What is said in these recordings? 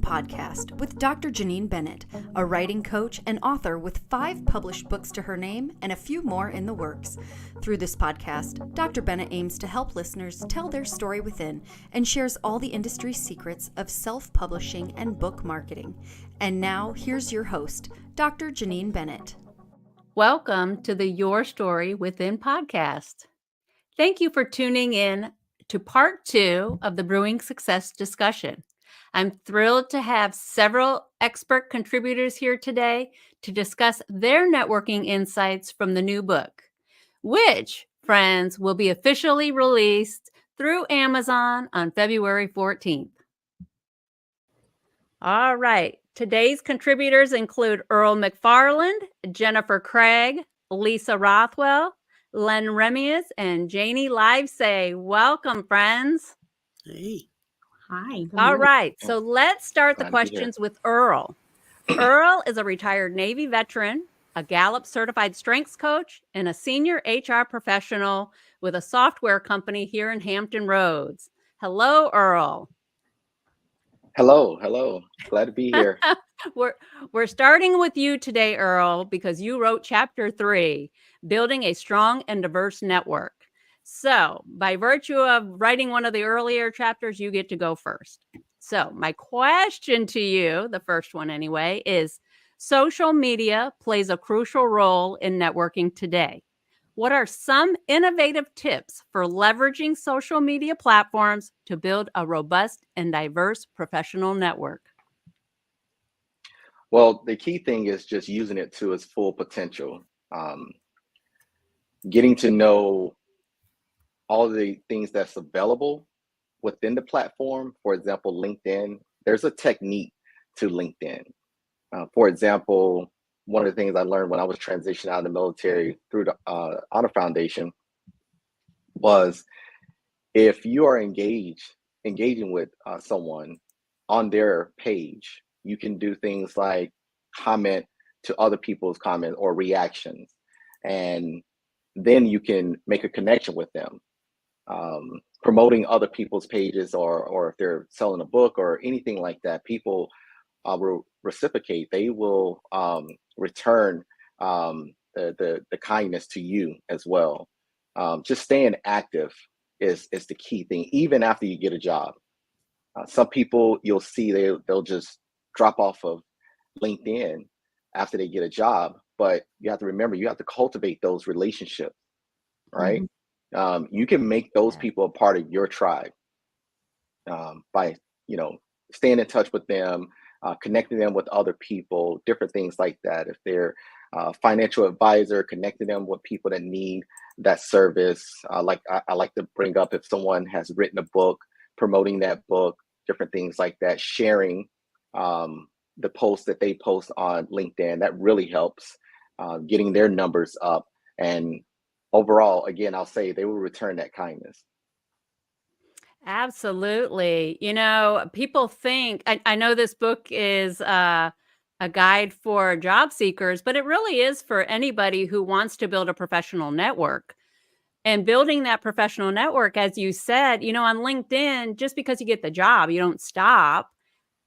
Podcast with Dr. Janine Bennett, a writing coach and author with 5 published books to her name and a few more in the works. Through this podcast, Dr. Bennett aims to help listeners tell their story within and shares all the industry secrets of self-publishing and book marketing. And now, here's your host, Dr. Janine Bennett. Welcome to the Your Story Within podcast. Thank you for tuning in to part 2 of the Brewing Success discussion. I'm thrilled to have several expert contributors here today to discuss their networking insights from the new book, which, friends, will be officially released through Amazon on February 14th. All right. Today's contributors include Earl McFarland, Jennifer Cragg, Lisa Rothwell, Len Remias, and Janie Livesay. Welcome, friends. Hey. Hi. All right. So let's start the questions with Earl. Earl is a retired Navy veteran, a Gallup certified strengths coach, and a senior HR professional with a software company here in Hampton Roads. Hello, Earl. Hello. Glad to be here. We're starting with you today, Earl, because you wrote chapter 3, Building a Strong and Diverse Network. So by virtue of writing one of the earlier chapters, you get to go first. So my question to you, the first one anyway, is social media plays a crucial role in networking today. What are some innovative tips for leveraging social media platforms to build a robust and diverse professional network? Well, the key thing is just using it to its full potential. Getting to know all of the things that's available within the platform. For example, LinkedIn, there's a technique to LinkedIn. For example, one of the things I learned when I was transitioning out of the military through the Honor Foundation was if you are engaging with someone on their page, you can do things like comment to other people's comments or reactions, and then you can make a connection with them. Promoting other people's pages, or if they're selling a book or anything like that, people will reciprocate. They will return the kindness to you as well. Just staying active is the key thing, even after you get a job. Some people you'll see they'll just drop off of LinkedIn after they get a job, but you have to remember, you have to cultivate those relationships, right? Mm-hmm. You can make those people a part of your tribe by, staying in touch with them, connecting them with other people, different things like that. If they're a financial advisor, connecting them with people that need that service. I like to bring up, if someone has written a book, promoting that book, different things like that, sharing the posts that they post on LinkedIn. That really helps getting their numbers up. And overall, again, I'll say they will return that kindness. Absolutely. People think, I know this book is a guide for job seekers, but it really is for anybody who wants to build a professional network. And building that professional network, as you said, on LinkedIn, just because you get the job, you don't stop.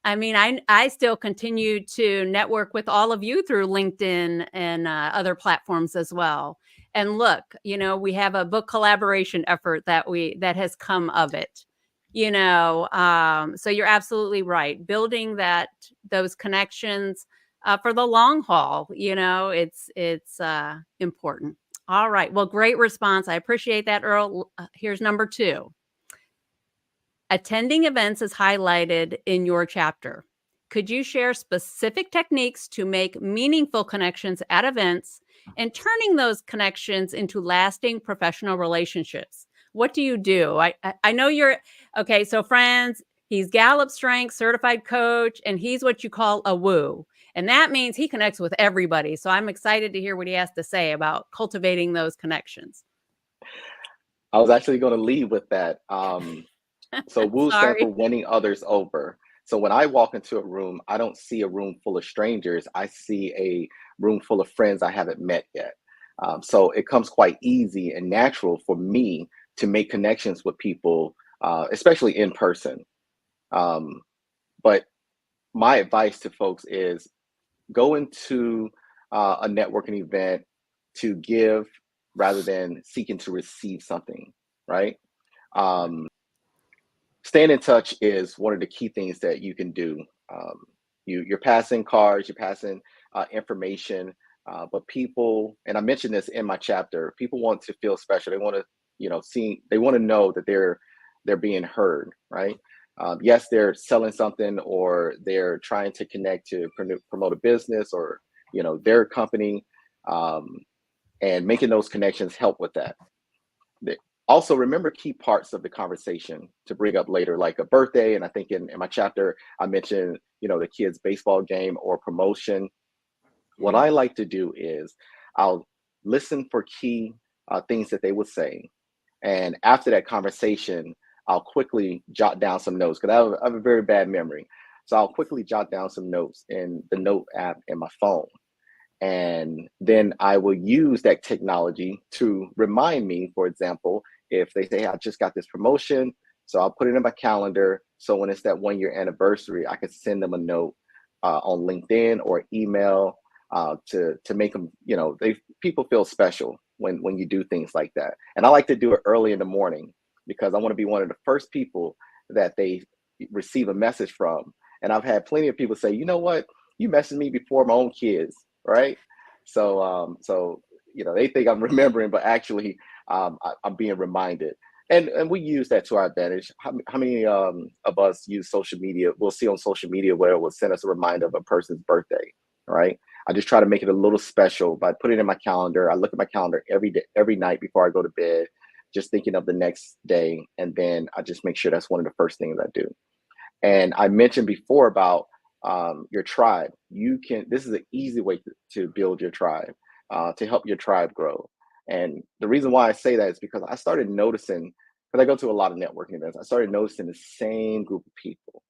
I mean, I still continue to network with all of you through LinkedIn and other platforms as well. And look, we have a book collaboration effort that has come of it. So you're absolutely right. Building those connections for the long haul, it's important. All right. Well, great response. I appreciate that, Earl. Here's number 2. Attending events is highlighted in your chapter. Could you share specific techniques to make meaningful connections at events and turning those connections into lasting professional relationships? What do you do? I know you're, okay, so friends, he's Gallup Strengths certified coach, and he's what you call a woo. And that means he connects with everybody. So I'm excited to hear what he has to say about cultivating those connections. I was actually going to lead with that. So woo stands for winning others over. So when I walk into a room, I don't see a room full of strangers. I see a room full of friends I haven't met yet. So it comes quite easy and natural for me to make connections with people, especially in person. But my advice to folks is go into a networking event to give rather than seeking to receive something, right? Um, Staying in touch is one of the key things that you can do. You're passing cards, you're passing information, but people, and I mentioned this in my chapter, people want to feel special. They want to, they want to know that they're being heard, right? Yes, they're selling something or they're trying to connect to promote a business or their company, um, and making those connections help with that. Also, remember key parts of the conversation to bring up later, like a birthday. And I think in my chapter, I mentioned, the kids' baseball game or promotion. What I like to do is I'll listen for key things that they would say. And after that conversation, I'll quickly jot down some notes because I have a very bad memory. So I'll quickly jot down some notes in the note app in my phone. And then I will use that technology to remind me, for example, if they say, I just got this promotion, so I'll put it in my calendar. So when it's that 1 year anniversary, I can send them a note on LinkedIn or email to make them, people feel special when you do things like that. And I like to do it early in the morning because I want to be one of the first people that they receive a message from. And I've had plenty of people say, you know what, you messaged me before my own kids, right? So they think I'm remembering, but actually I'm being reminded. And we use that to our advantage. How many of us use social media? We'll see on social media where it will send us a reminder of a person's birthday, right? I just try to make it a little special by putting it in my calendar. I look at my calendar every day, every night before I go to bed, just thinking of the next day. And then I just make sure that's one of the first things I do. And I mentioned before about your tribe. This is an easy way to build your tribe, to help your tribe grow. And the reason why I say that is because I started noticing, because I go to a lot of networking events, I started noticing the same group of people.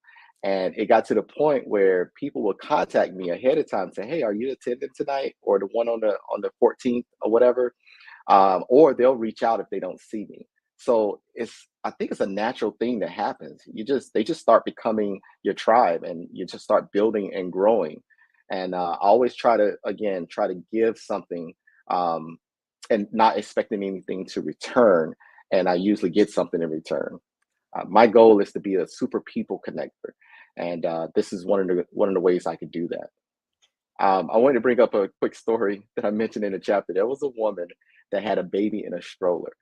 And it got to the point where people would contact me ahead of time and say, hey, are you attending tonight? Or the one on the 14th or whatever. Or they'll reach out if they don't see me. So I think it's a natural thing that happens. They just start becoming your tribe and you just start building and growing. And I always try to give something, and not expecting anything to return. And I usually get something in return. My goal is to be a super people connector. And this is one of the ways I could do that. I wanted to bring up a quick story that I mentioned in the chapter. There was a woman that had a baby in a stroller.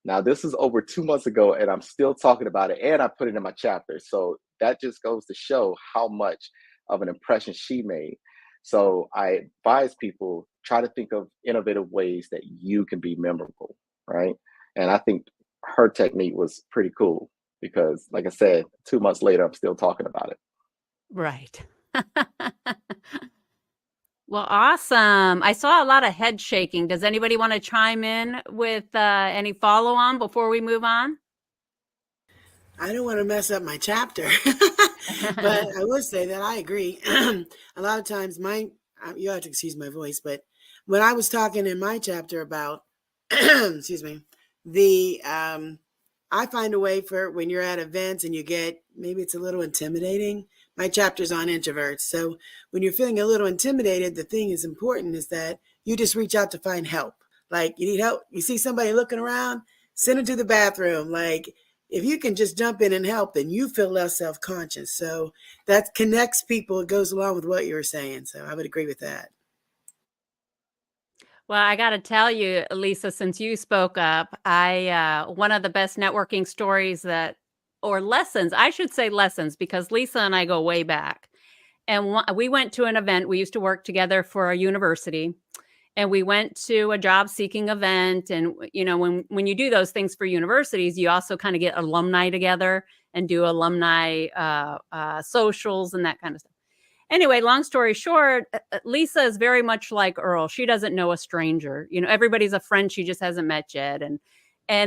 Now, this is over 2 months ago, and I'm still talking about it, and I put it in my chapter. So that just goes to show how much of an impression she made. So I advise people, try to think of innovative ways that you can be memorable, right? And I think her technique was pretty cool because, like I said, 2 months later, I'm still talking about it. Right. Well, awesome. I saw a lot of head shaking. Does anybody want to chime in with any follow on before we move on? I don't want to mess up my chapter, but I would say that I agree. A lot of times you have to excuse my voice, but when I was talking in my chapter about, excuse me, I find a way for when you're at events and maybe it's a little intimidating. My chapter's on introverts. So when you're feeling a little intimidated, the thing is important is that you just reach out to find help. Like you need help. You see somebody looking around, send them to the bathroom. Like if you can just jump in and help, then you feel less self-conscious. So that connects people. It goes along with what you were saying. So I would agree with that. Well, I got to tell you, Lisa, since you spoke up, one of the best networking stories or lessons, I should say lessons, because Lisa and I go way back. And we went to an event. We used to work together for a university, and we went to a job seeking event. And, when you do those things for universities, you also kind of get alumni together and do alumni socials and that kind of stuff. Anyway, long story short, Lisa is very much like Earl. She doesn't know a stranger. Everybody's a friend she just hasn't met yet. And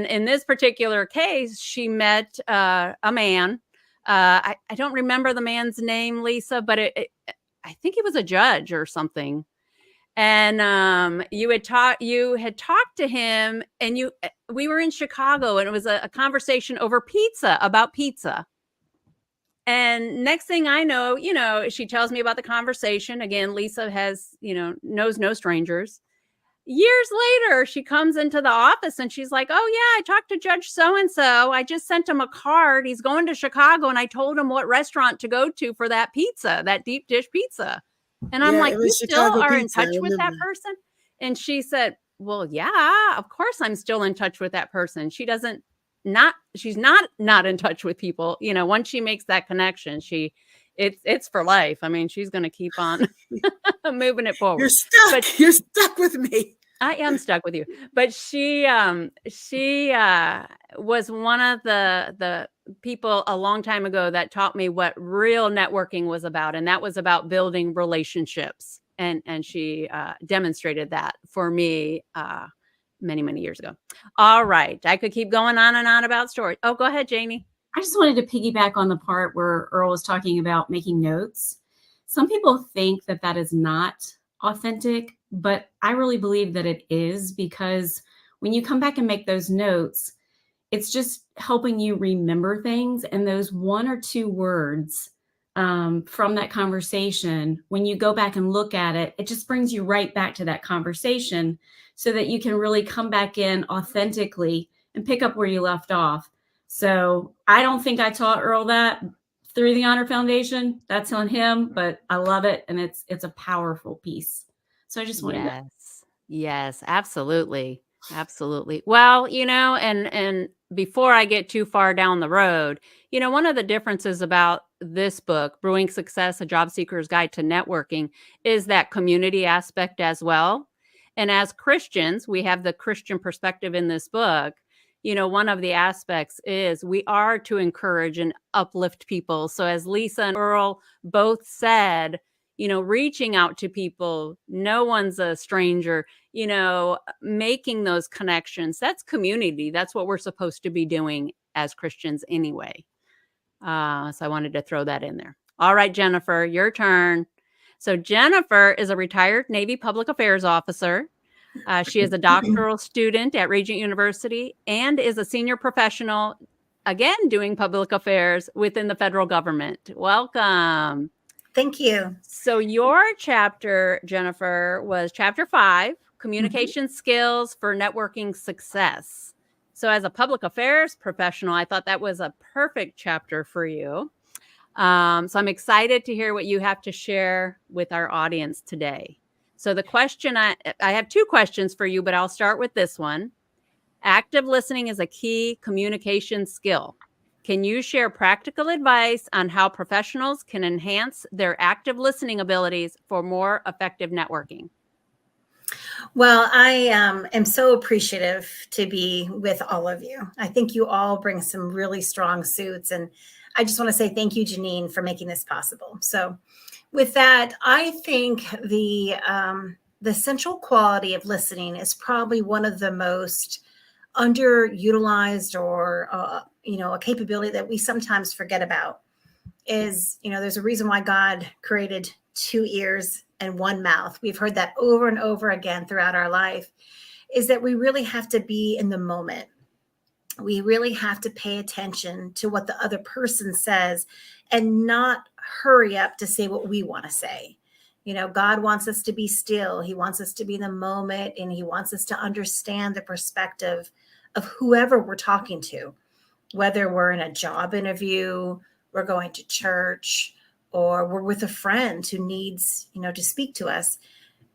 in this particular case, she met a man. I don't remember the man's name, Lisa, but I think he was a judge or something. And you had talked to him, and we were in Chicago, and it was a conversation over pizza, about pizza. And next thing I know, she tells me about the conversation. Again, Lisa has, knows no strangers. Years later, she comes into the office and she's like, oh, yeah, I talked to Judge so-and-so. I just sent him a card. He's going to Chicago, and I told him what restaurant to go to for that pizza, that deep dish pizza. And I'm Yeah, like, it you was still Chicago are in pizza. I touch with that remember. person? And she said, well, yeah, of course I'm still in touch with that person. She's not in touch with people. Once she makes that connection, it's for life. I mean, she's going to keep on moving it forward. You're stuck. But You're stuck with me. I am stuck with you. But she was one of the people a long time ago that taught me what real networking was about, and that was about building relationships. And she demonstrated that for me many, many years ago. All right, I could keep going on and on about stories. Oh, go ahead, Janie. I just wanted to piggyback on the part where Earl was talking about making notes. Some people think that that is not authentic, but I really believe that it is, because when you come back and make those notes, it's just helping you remember things. And those one or two words from that conversation, when you go back and look at it, it just brings you right back to that conversation so that you can really come back in authentically and pick up where you left off. So I don't think I taught Earl that through the Honor Foundation. That's on him, but I love it. And it's a powerful piece. So I just wanted to. Yes, absolutely. Absolutely. Well, and before I get too far down the road, one of the differences about this book, Brewing Success, A Job Seeker's Guide to Networking, is that community aspect as well. And as Christians, we have the Christian perspective in this book. One of the aspects is we are to encourage and uplift people. So as Lisa and Earl both said, reaching out to people, no one's a stranger, making those connections, that's community. That's what we're supposed to be doing as Christians anyway. So I wanted to throw that in there. All right, Jennifer, your turn. So Jennifer is a retired Navy public affairs officer. She is a doctoral student at Regent University and is a senior professional, again, doing public affairs within the federal government. Welcome. Thank you. So your chapter, Jennifer, was chapter 5, Communication Skills for Networking Success. So as a public affairs professional, I thought that was a perfect chapter for you. So I'm excited to hear what you have to share with our audience today. So the question, I have 2 questions for you, but I'll start with this one. Active listening is a key communication skill. Can you share practical advice on how professionals can enhance their active listening abilities for more effective networking? Well, I am so appreciative to be with all of you. I think you all bring some really strong suits, and I just want to say thank you, Janine, for making this possible. So with that, I think the central quality of listening is probably one of the most underutilized or, a capability that we sometimes forget about. Is, there's a reason why God created 2 ears and 1 mouth. We've heard that over and over again throughout our life, is that we really have to be in the moment. We really have to pay attention to what the other person says and not hurry up to say what we want to say. God wants us to be still. He wants us to be in the moment, and he wants us to understand the perspective of whoever we're talking to, whether we're in a job interview, we're going to church, or we're with a friend who needs, to speak to us.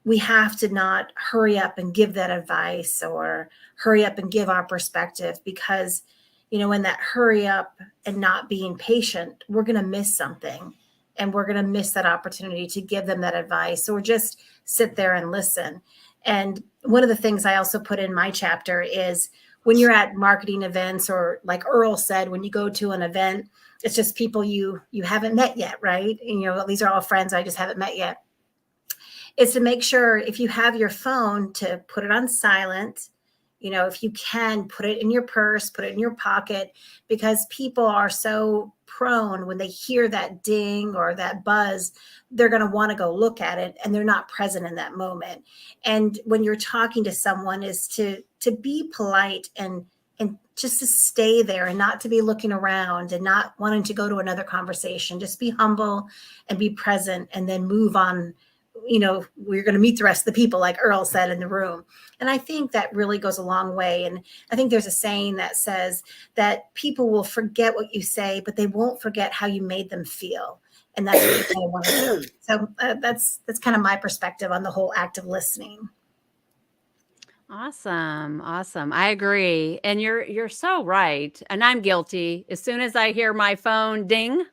We have to not hurry up and give that advice or hurry up and give our perspective, because, in that hurry up and not being patient, we're going to miss something, and we're going to miss that opportunity to give them that advice or just sit there and listen. And one of the things I also put in my chapter is when you're at marketing events, or like Earl said, when you go to an event, it's just people you haven't met yet, right? These are all friends I just haven't met yet. Is to make sure, if you have your phone, to put it on silent. If you can, put it in your purse, put it in your pocket, because people are so prone, when they hear that ding or that buzz, they're going to want to go look at it, and they're not present in that moment. And when you're talking to someone, is to be polite and just to stay there and not to be looking around and not wanting to go to another conversation. Just be humble and be present and then move on. We're going to meet the rest of the people, like Earl said, in the room. And I think that really goes a long way. And I think there's a saying that says that people will forget what you say, but they won't forget how you made them feel. And that's what you kind of want to do. So that's kind of my perspective on the whole act of listening. Awesome. I agree. And you're so right. And I'm guilty. As soon as I hear my phone ding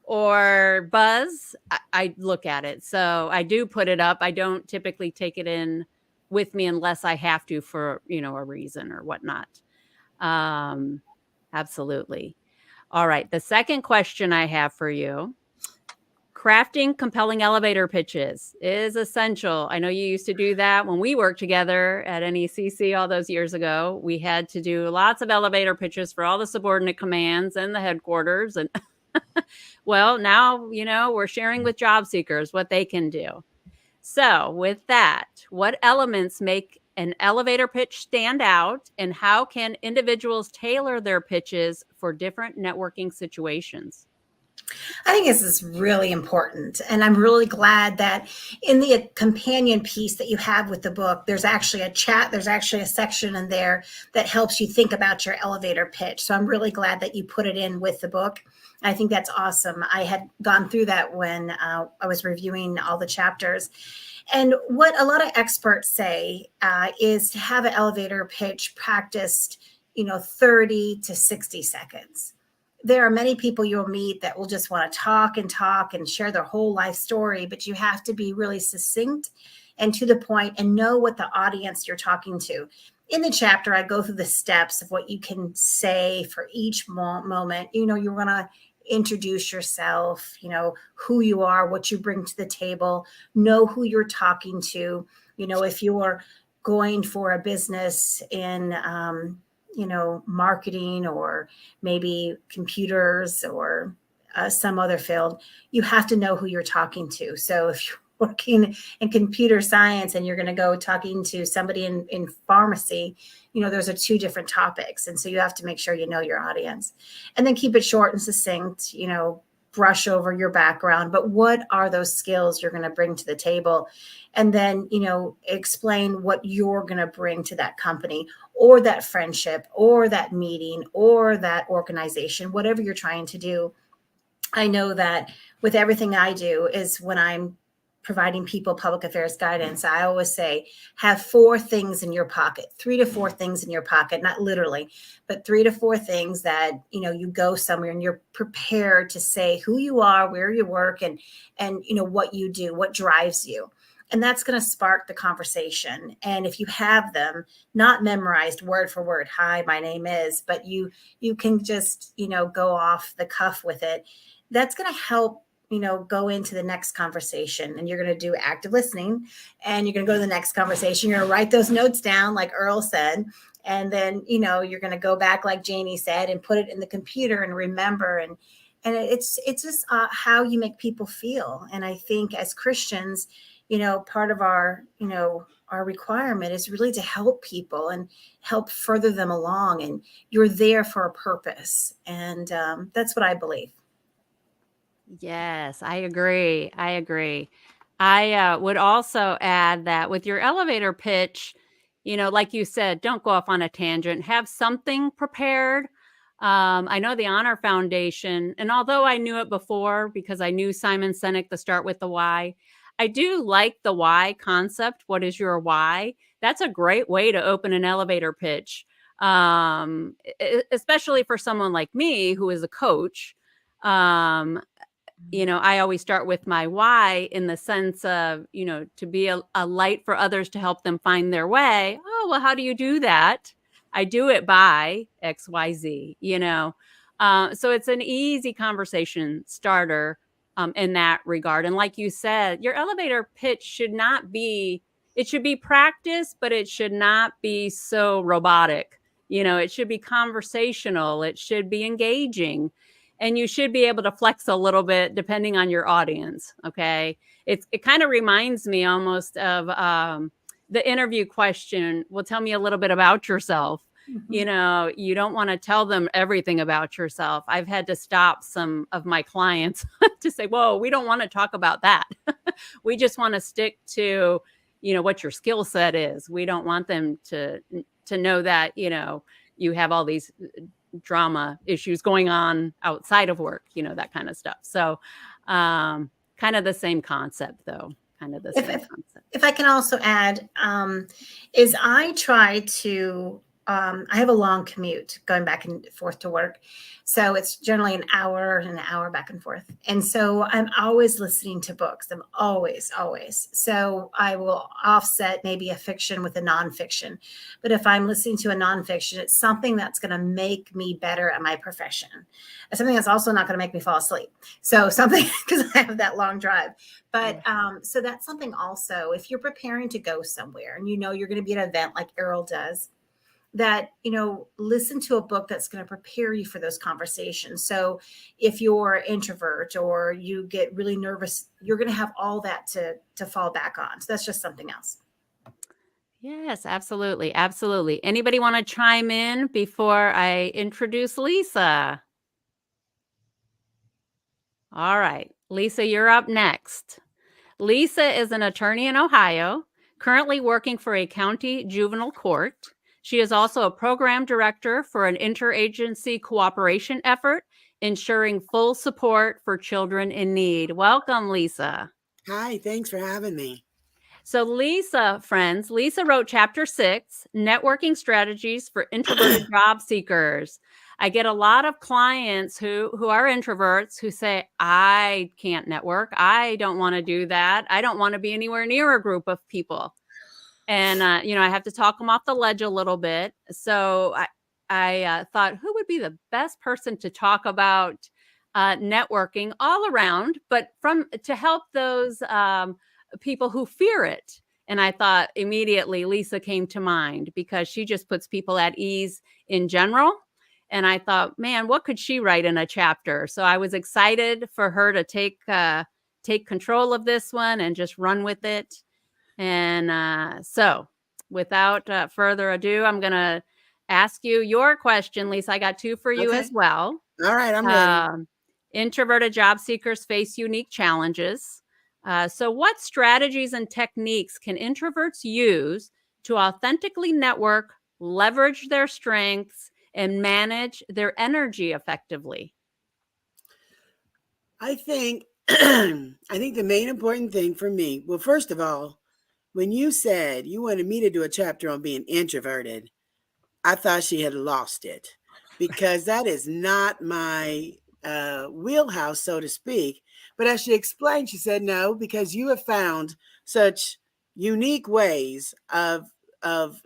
or buzz, I look at it. So I do put it up. I don't typically take it in with me unless I have to for, a reason or whatnot. Absolutely. All right. The second question I have for you. Crafting compelling elevator pitches is essential. I know you used to do that when we worked together at NECC all those years ago. We had to do lots of elevator pitches for all the subordinate commands and the headquarters. And well, now, we're sharing with job seekers what they can do. So with that, what elements make an elevator pitch stand out, and how can individuals tailor their pitches for different networking situations? I think this is really important. And I'm really glad that in the companion piece that you have with the book, there's actually a section in there that helps you think about your elevator pitch. So I'm really glad that you put it in with the book. I think that's awesome. I had gone through that when I was reviewing all the chapters. And what a lot of experts say is to have an elevator pitch practiced, 30 to 60 seconds. There are many people you'll meet that will just want to talk and share their whole life story, but you have to be really succinct and to the point and know what the audience you're talking to. In the chapter, I go through the steps of what you can say for each moment. You want to introduce yourself, who you are, what you bring to the table, know who you're talking to. If you're going for a business in, marketing or maybe computers or some other field, you have to know who you're talking to. So if you're working in computer science and you're going to go talking to somebody in pharmacy, those are two different topics. And so you have to make sure you know your audience and then keep it short and succinct, brush over your background, but what are those skills you're going to bring to the table? And then, explain what you're going to bring to that company or that friendship or that meeting or that organization, whatever you're trying to do. I know that with everything I do is when I'm providing people public affairs guidance, I always say, have 4 things in your pocket, 3 to 4 things in your pocket, not literally, but 3 to 4 things that, you go somewhere and you're prepared to say who you are, where you work, and what you do, what drives you. And that's going to spark the conversation. And if you have them not memorized word for word, hi, my name is, but you can just, go off the cuff with it. That's going to help, go into the next conversation, and you're going to do active listening, and you're going to go to the next conversation. You're going to write those notes down, like Earl said. And then, you're going to go back, like Janie said, and put it in the computer and remember. And it's just how you make people feel. And I think as Christians, part of our requirement is really to help people and help further them along. And you're there for a purpose. And that's what I believe. Yes, I agree. I would also add that with your elevator pitch, like you said, don't go off on a tangent. Have something prepared. I know the Honor Foundation, and although I knew it before because I knew Simon Sinek, the Start with the Why, I do like the why concept. What is your why? That's a great way to open an elevator pitch, especially for someone like me who is a coach. I always start with my why in the sense of, to be a light for others to help them find their way. Oh, well, how do you do that? I do it by XYZ, so it's an easy conversation starter in that regard. And like you said, your elevator pitch should be practiced, but it should not be so robotic. It should be conversational. It should be engaging. And you should be able to flex a little bit depending on your audience. Okay. It kind of reminds me almost of the interview question. Well, tell me a little bit about yourself. You know, you don't want to tell them everything about yourself. I've had to stop some of my clients to say, whoa, we don't want to talk about that. We just want to stick to, you know, what your skill set is. We don't want them to know that, you know, you have all these drama issues going on outside of work, you know, that kind of stuff. So kind of the same concept, though. Kind of the same concept. If I can also add, is I try to, I have a long commute going back and forth to work. So it's generally an hour back and forth. And so I'm always listening to books. I'm always. So I will offset maybe a fiction with a nonfiction. But if I'm listening to a nonfiction, it's something that's going to make me better at my profession. It's something that's also not going to make me fall asleep. So something, because I have that long drive. But so that's something also, if you're preparing to go somewhere and you know you're going to be at an event like Earl does, that, you know, listen to a book that's going to prepare you for those conversations. So if you're an introvert or you get really nervous, you're going to have all that to fall back on. So that's just something else. Yes, absolutely. Absolutely. Anybody want to chime in before I introduce Lisa? All right. Lisa, you're up next. Lisa is an attorney in Ohio, currently working for a county juvenile court. She is also a program director for an interagency cooperation effort, ensuring full support for children in need. Welcome, Lisa. Hi, thanks for having me. So Lisa, friends, Lisa wrote chapter 6, Networking Strategies for Introverted Job Seekers. I get a lot of clients who are introverts who say, I can't network. I don't want to do that. I don't want to be anywhere near a group of people. And, you know, I have to talk them off the ledge a little bit. So I thought, who would be the best person to talk about networking all around, but to help those people who fear it. And I thought immediately Lisa came to mind because she just puts people at ease in general. And I thought, man, what could she write in a chapter? So I was excited for her to take control of this one and just run with it. And so without further ado, I'm going to ask you your question, Lisa. I got 2 for you as well. All right, I'm ready. Introverted job seekers face unique challenges. So what strategies and techniques can introverts use to authentically network, leverage their strengths, and manage their energy effectively? I think the main important thing for me, well, first of all, when you said you wanted me to do a chapter on being introverted, I thought she had lost it because that is not my wheelhouse, so to speak. But as she explained, she said, no, because you have found such unique ways of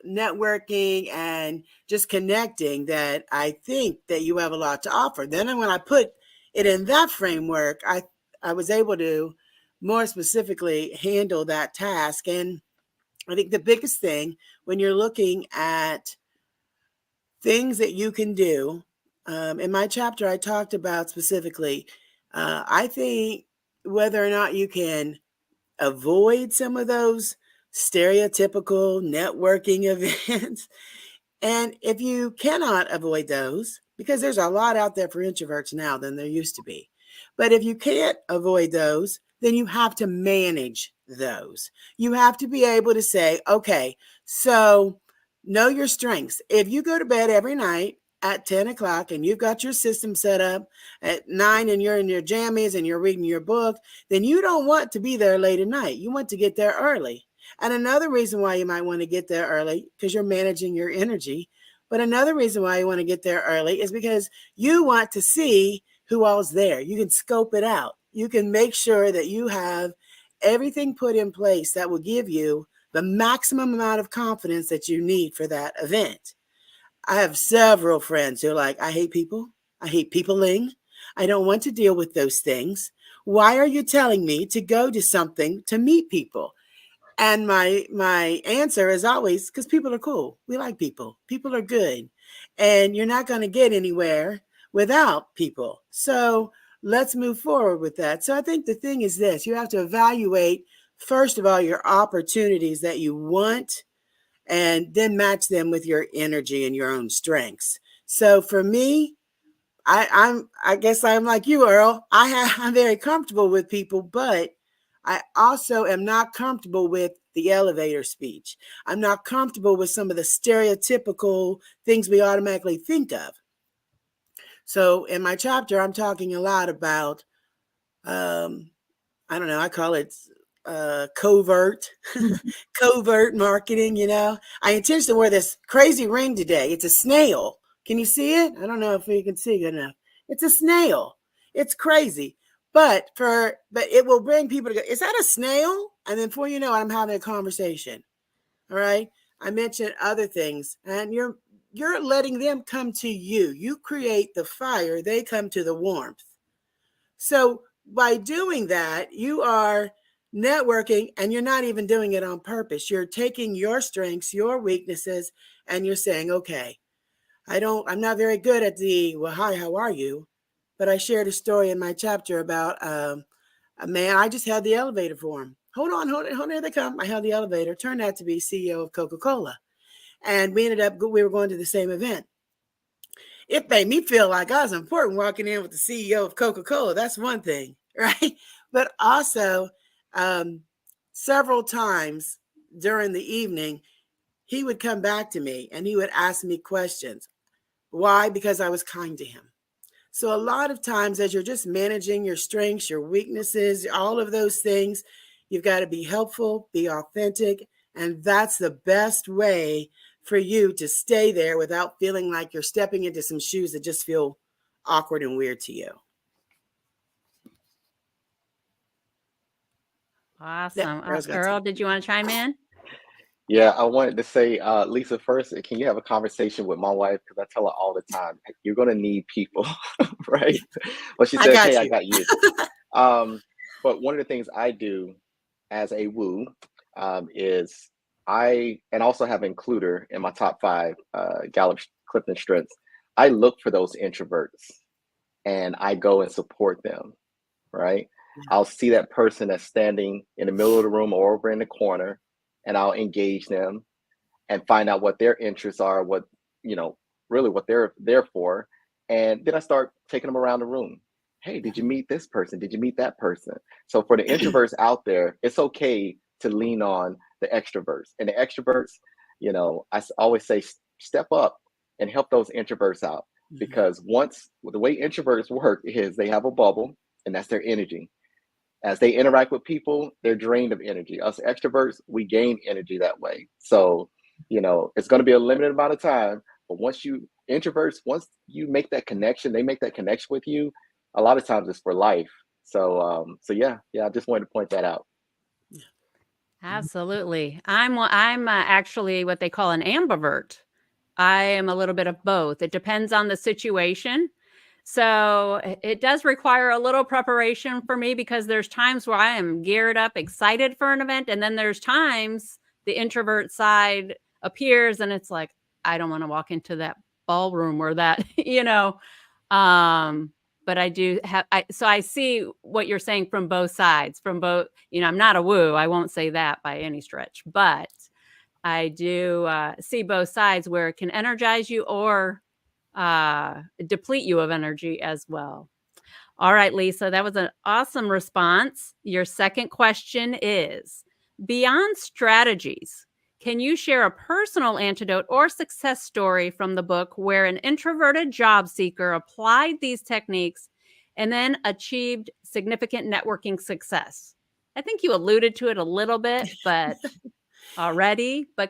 networking and just connecting that I think that you have a lot to offer. Then when I put it in that framework, I was able to more specifically handle that task. And I think the biggest thing when you're looking at things that you can do, in my chapter, I talked about specifically, I think whether or not you can avoid some of those stereotypical networking events. And if you cannot avoid those, because there's a lot out there for introverts now than there used to be. But if you can't avoid those, then you have to manage those. You have to be able to say, okay, so know your strengths. If you go to bed every night at 10 o'clock and you've got your system set up at 9 and you're in your jammies and you're reading your book, then you don't want to be there late at night. You want to get there early. And another reason why you might want to get there early, because you're managing your energy. But another reason why you want to get there early is because you want to see who all's there. You can scope it out. You can make sure that you have everything put in place that will give you the maximum amount of confidence that you need for that event. I have several friends who are like, I hate people. I hate peopling. I don't want to deal with those things. Why are you telling me to go to something to meet people? And my answer is always, because people are cool. We like people. People are good. And you're not going to get anywhere without people. So let's move forward with that. So I think the thing is this. You have to evaluate, first of all, your opportunities that you want and then match them with your energy and your own strengths. So for me, I guess I'm like you, Earl. I'm very comfortable with people, but I also am not comfortable with the elevator speech. I'm not comfortable with some of the stereotypical things we automatically think of. So in my chapter, I'm talking a lot about, I don't know, I call it covert, covert marketing. I intentionally wear this crazy ring today. It's a snail. Can you see it? I don't know if you can see good enough. It's a snail. It's crazy. But it will bring people to go, is that a snail? And then before you know it, I'm having a conversation. All right. I mentioned other things, and you're letting them come to you. You create the fire, they come to the warmth. So by doing that, you are networking, and you're not even doing it on purpose. You're taking your strengths, your weaknesses, and you're saying, okay, I'm not very good at well, hi, how are you? But I shared a story in my chapter about a man. I just held the elevator for him. Hold on, here they come. I held the elevator. Turned out to be CEO of Coca-Cola. And we were going to the same event. It made me feel like I was important walking in with the CEO of Coca-Cola. That's one thing, right? But also, several times during the evening, he would come back to me and he would ask me questions. Why? Because I was kind to him. So a lot of times, as you're just managing your strengths, your weaknesses, all of those things, you've got to be helpful, be authentic, and that's the best way for you to stay there without feeling like you're stepping into some shoes that just feel awkward and weird to you. Awesome. Earl, did you want to chime in? Yeah, I wanted to say, Lisa, first, can you have a conversation with my wife? Because I tell her all the time, you're going to need people, right? Well, she says, hey, I got you. But one of the things I do as a woo is and also have includer in my top 5 Gallup Clifton strengths. I look for those introverts and I go and support them, right? Yeah. I'll see that person that's standing in the middle of the room or over in the corner, and I'll engage them and find out what their interests are, really what they're there for. And then I start taking them around the room. Hey, did you meet this person? Did you meet that person? So for the introverts out there, it's okay to lean on the extroverts. And the extroverts, I always say, step up and help those introverts out. Because the way introverts work is they have a bubble, and that's their energy. As they interact with people, they're drained of energy. Us extroverts, we gain energy that way. So, it's going to be a limited amount of time. But once you make that connection, they make that connection with you. A lot of times it's for life. So yeah, I just wanted to point that out. Absolutely. I'm actually what they call an ambivert. I am a little bit of both. It depends on the situation. So it does require a little preparation for me, because there's times where I am geared up, excited for an event. And then there's times the introvert side appears and it's like, I don't want to walk into that ballroom or that, but I do have, so I see what you're saying from both sides, I'm not a woo. I won't say that by any stretch, but I do see both sides where it can energize you or deplete you of energy as well. All right, Lisa, that was an awesome response. Your second question is, beyond strategies, can you share a personal antidote or success story from the book where an introverted job seeker applied these techniques and then achieved significant networking success? I think you alluded to it a little bit, but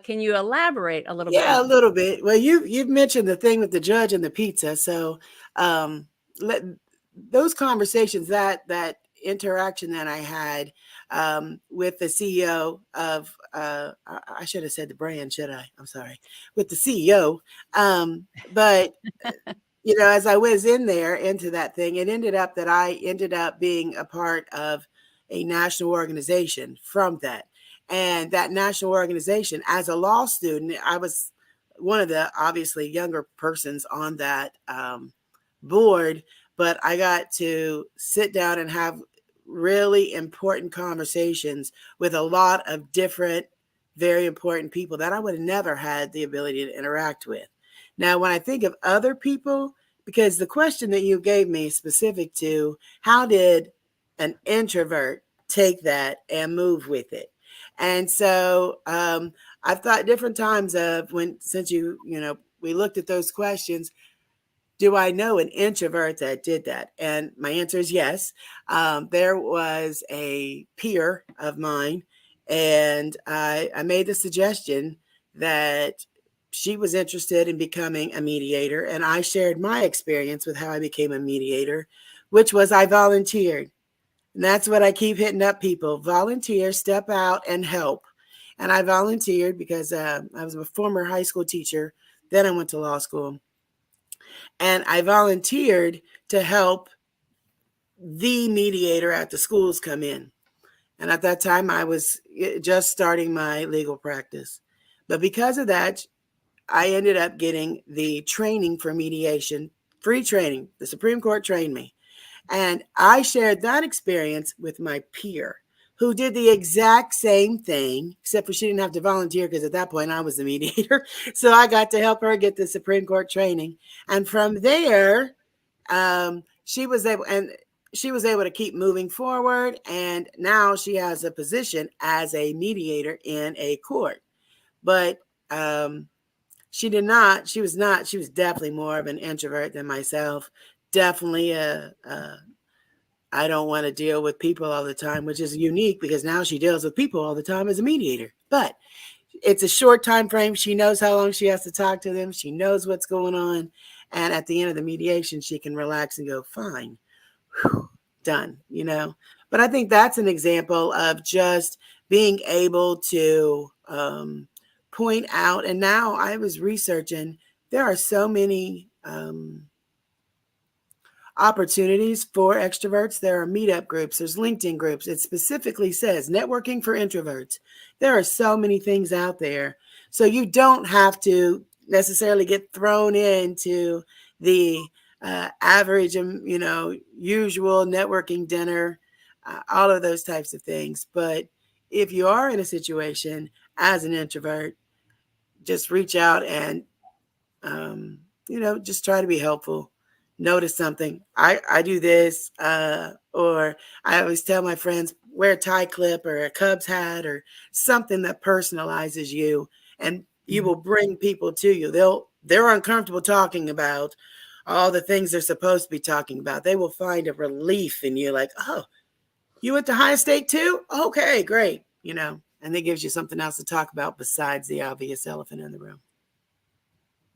can you elaborate a little bit? Yeah, a little bit. Well, you've mentioned the thing with the judge and the pizza. So those conversations, that interaction that I had with the CEO of, I should have said the brand, should I? I'm sorry. With the CEO. But, as I was into that thing, it ended up that I ended up being a part of a national organization from that. And that national organization, as a law student, I was one of the obviously younger persons on that board, but I got to sit down and have really important conversations with a lot of different, very important people that I would have never had the ability to interact with. Now, when I think of other people, because the question that you gave me specific to how did an introvert take that and move with it? And so I've thought different times of since we looked at those questions, do I know an introvert that did that? And my answer is yes. There was a peer of mine, and I made the suggestion that she was interested in becoming a mediator, and I shared my experience with how I became a mediator, which was I volunteered. And that's what I keep hitting up people. Volunteer, step out and help. And I volunteered because I was a former high school teacher. Then I went to law school. And I volunteered to help the mediator at the schools come in. And at that time, I was just starting my legal practice. But because of that, I ended up getting the training for mediation, free training. The Supreme Court trained me. And I shared that experience with my peer, who did the exact same thing, except for she didn't have to volunteer because at that point I was the mediator. So I got to help her get the Supreme Court training. And from there, she was able to keep moving forward. And now she has a position as a mediator in a court. But she was definitely more of an introvert than myself. Definitely I don't want to deal with people all the time, which is unique because now she deals with people all the time as a mediator. But it's a short time frame. She knows how long she has to talk to them. She knows what's going on. And at the end of the mediation, she can relax and go, fine, whew, done, But I think that's an example of just being able to point out. And now I was researching, there are so many opportunities for extroverts. There are meetup groups, there's LinkedIn groups. It specifically says networking for introverts. There are so many things out there. So you don't have to necessarily get thrown into the average, usual networking dinner, all of those types of things. But if you are in a situation as an introvert, just reach out and, just try to be helpful. Notice something. I do this, or I always tell my friends, wear a tie clip or a Cubs hat or something that personalizes you, and you will bring people to you. They're uncomfortable talking about all the things they're supposed to be talking about. They will find a relief in you, like, oh, you went to high state too? Okay, great. And it gives you something else to talk about besides the obvious elephant in the room.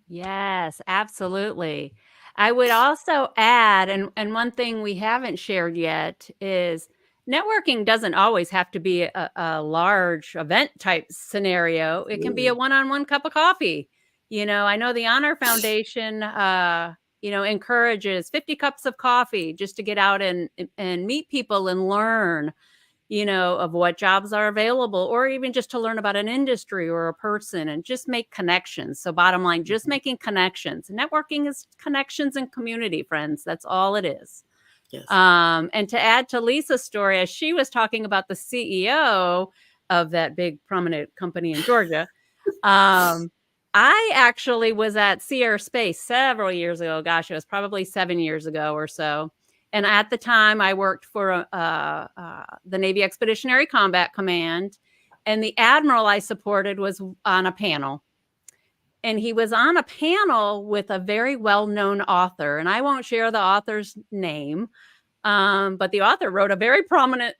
Yes, absolutely. I would also add, and one thing we haven't shared yet is networking doesn't always have to be a large event type scenario. It can be a one-on-one cup of coffee. I know the Honor Foundation, encourages 50 cups of coffee just to get out and meet people and learn, of what jobs are available, or even just to learn about an industry or a person and just make connections. So bottom line, just making connections. Networking is connections and community, friends. That's all it is. Yes. And to add to Lisa's story, as she was talking about the CEO of that big prominent company in Georgia, I actually was at Sierra Space several years ago. Gosh, it was probably 7 years ago or so. And at the time, I worked for the Navy Expeditionary Combat Command, and the admiral I supported was on a panel. And he was on a panel with a very well-known author, and I won't share the author's name, but the author wrote a very prominent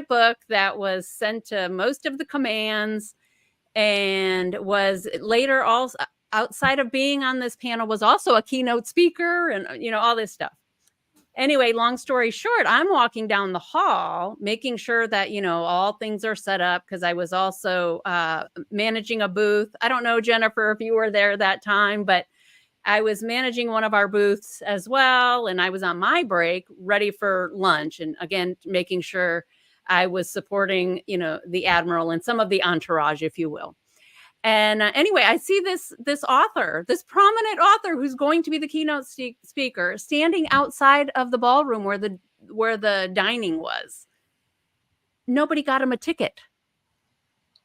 book that was sent to most of the commands, and was later also, outside of being on this panel, was also a keynote speaker and all this stuff. Anyway, long story short, I'm walking down the hall, making sure that, all things are set up, because I was also managing a booth. I don't know, Jennifer, if you were there that time, but I was managing one of our booths as well. And I was on my break, ready for lunch. And again, making sure I was supporting, the admiral and some of the entourage, if you will. And anyway, I see this author, this prominent author who's going to be the keynote speaker, standing outside of the ballroom where the dining was. Nobody got him a ticket.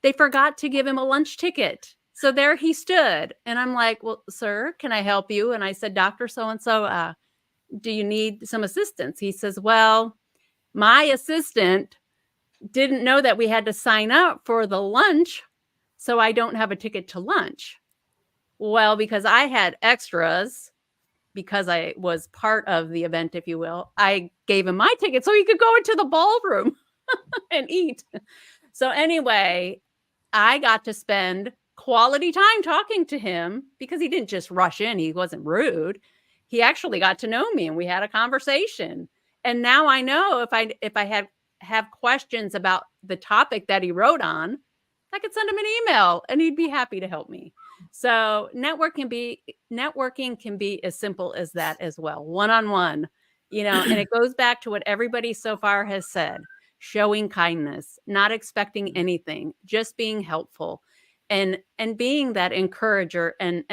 they forgot to give him a lunch ticket. So there he stood. And I'm like, well, sir, can I help you? And I said, Dr. So-and-so, do you need some assistance? He says, well, my assistant didn't know that we had to sign up for the lunch, so I don't have a ticket to lunch. Well, because I had extras, because I was part of the event, if you will, I gave him my ticket so he could go into the ballroom and eat. So anyway, I got to spend quality time talking to him because he didn't just rush in. He wasn't rude. He actually got to know me and we had a conversation. And now I know if I have questions about the topic that he wrote on, I could send him an email and he'd be happy to help me. So networking can be as simple as that as well. One-on-one, and it goes back to what everybody so far has said, showing kindness, not expecting anything, just being helpful and being that encourager and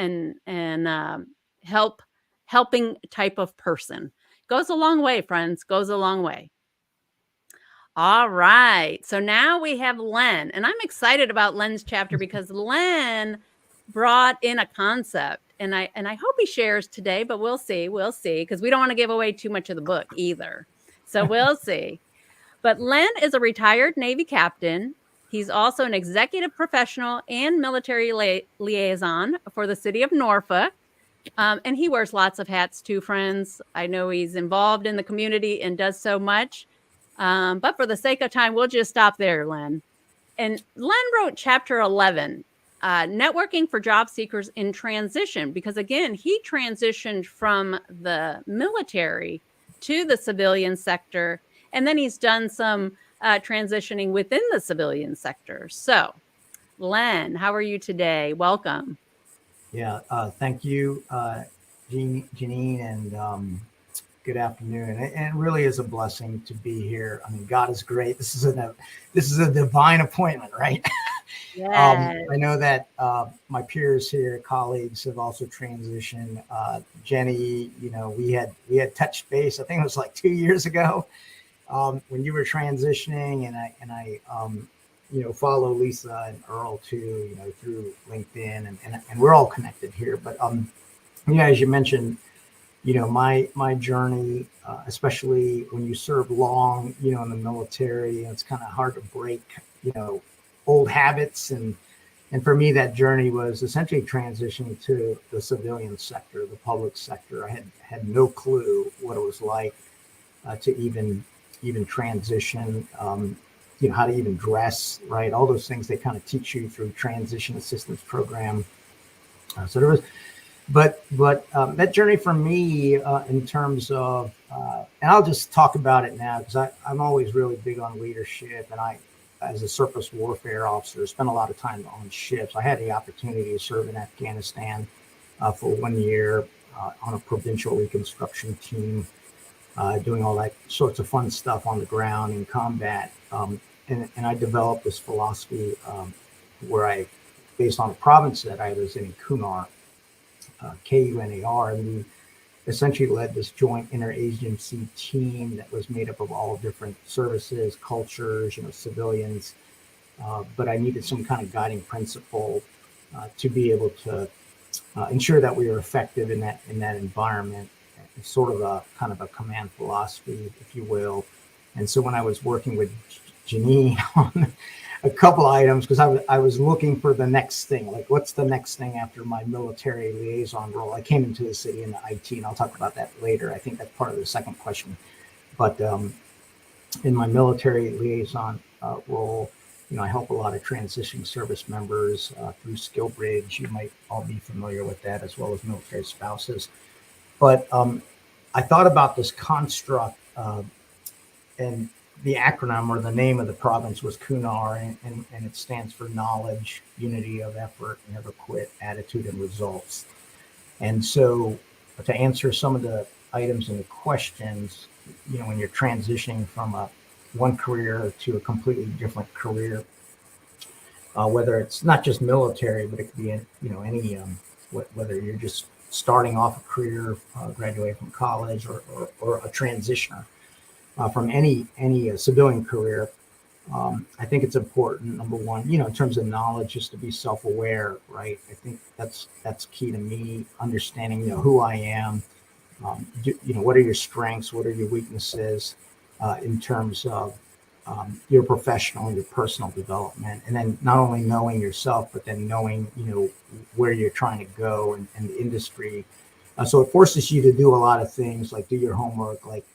helping type of person. Goes a long way, friends, goes a long way. All right. So now we have Len, and I'm excited about Len's chapter because Len brought in a concept, and I hope he shares today, but we'll see, because we don't want to give away too much of the book either. So we'll see. But Len is a retired Navy captain. He's also an executive professional and military liaison for the city of Norfolk. And he wears lots of hats too, friends. I know he's involved in the community and does so much. But for the sake of time, we'll just stop there, Len. And Len wrote chapter 11, networking for job seekers in transition, because again, he transitioned from the military to the civilian sector, and then he's done some transitioning within the civilian sector. So, Len, how are you today? Welcome. Yeah, thank you, Janine, and good afternoon. And it really is a blessing to be here. I mean, God is great. This is a divine appointment, right? Yes. I know that my peers here, colleagues, have also transitioned. Jenny, we had touched base. I think it was like 2 years ago when you were transitioning, and I follow Lisa and Earl too, through LinkedIn, and we're all connected here. But as you mentioned, my journey, especially when you serve long, in the military, it's kind of hard to break, old habits. And for me, that journey was essentially transitioning to the civilian sector, the public sector. I had no clue what it was like to even transition, how to even dress, right? All those things they kind of teach you through transition assistance program. So there was, but that journey for me in terms of, and I'll just talk about it now because I'm always really big on leadership, and I, as a surface warfare officer, spent a lot of time on ships. I had the opportunity to serve in Afghanistan for 1 year on a provincial reconstruction team, doing all that sorts of fun stuff on the ground in combat. And I developed this philosophy where based on a province that I was in, Kunar, KUNAR, and we essentially led this joint interagency team that was made up of all different services, cultures, civilians. But I needed some kind of guiding principle to be able to ensure that we were effective in that environment. It's sort of a kind of a command philosophy, if you will. And so when I was working with Janie on a couple items, because I was looking for the next thing, like what's the next thing after my military liaison role. I came into the city in the IT, and I'll talk about that later. I think that's part of the second question. But in my military liaison role, I help a lot of transitioning service members through Skill Bridge. You might all be familiar with that, as well as military spouses. But I thought about this construct, and the acronym or the name of the province was KUNAR, and it stands for knowledge, unity of effort, never quit, attitude, and results. And so to answer some of the items in the questions, when you're transitioning from one career to a completely different career, whether it's not just military, but it could be, any, whether you're just starting off a career, graduating from college, or a transitioner from any civilian career, I think it's important, number one, in terms of knowledge, just to be self-aware, right? I think that's key to me, understanding, who I am, what are your strengths, what are your weaknesses, in terms of your professional and your personal development, and then not only knowing yourself, but then knowing, where you're trying to go and the industry. So it forces you to do a lot of things, like do your homework, like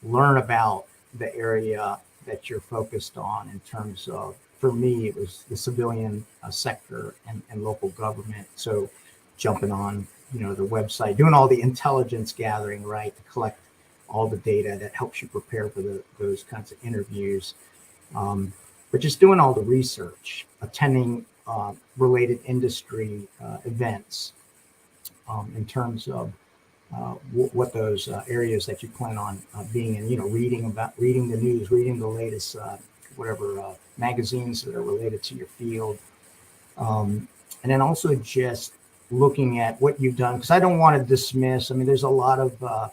learn about the area that you're focused on in terms of, for me, it was the civilian sector and local government. So jumping on, the website, doing all the intelligence gathering, right, to collect all the data that helps you prepare for those kinds of interviews. But just doing all the research, attending related industry events in terms of what those areas that you plan on being in, reading the news, reading the latest, magazines that are related to your field. And then also just looking at what you've done, because I don't want to dismiss, there's a lot of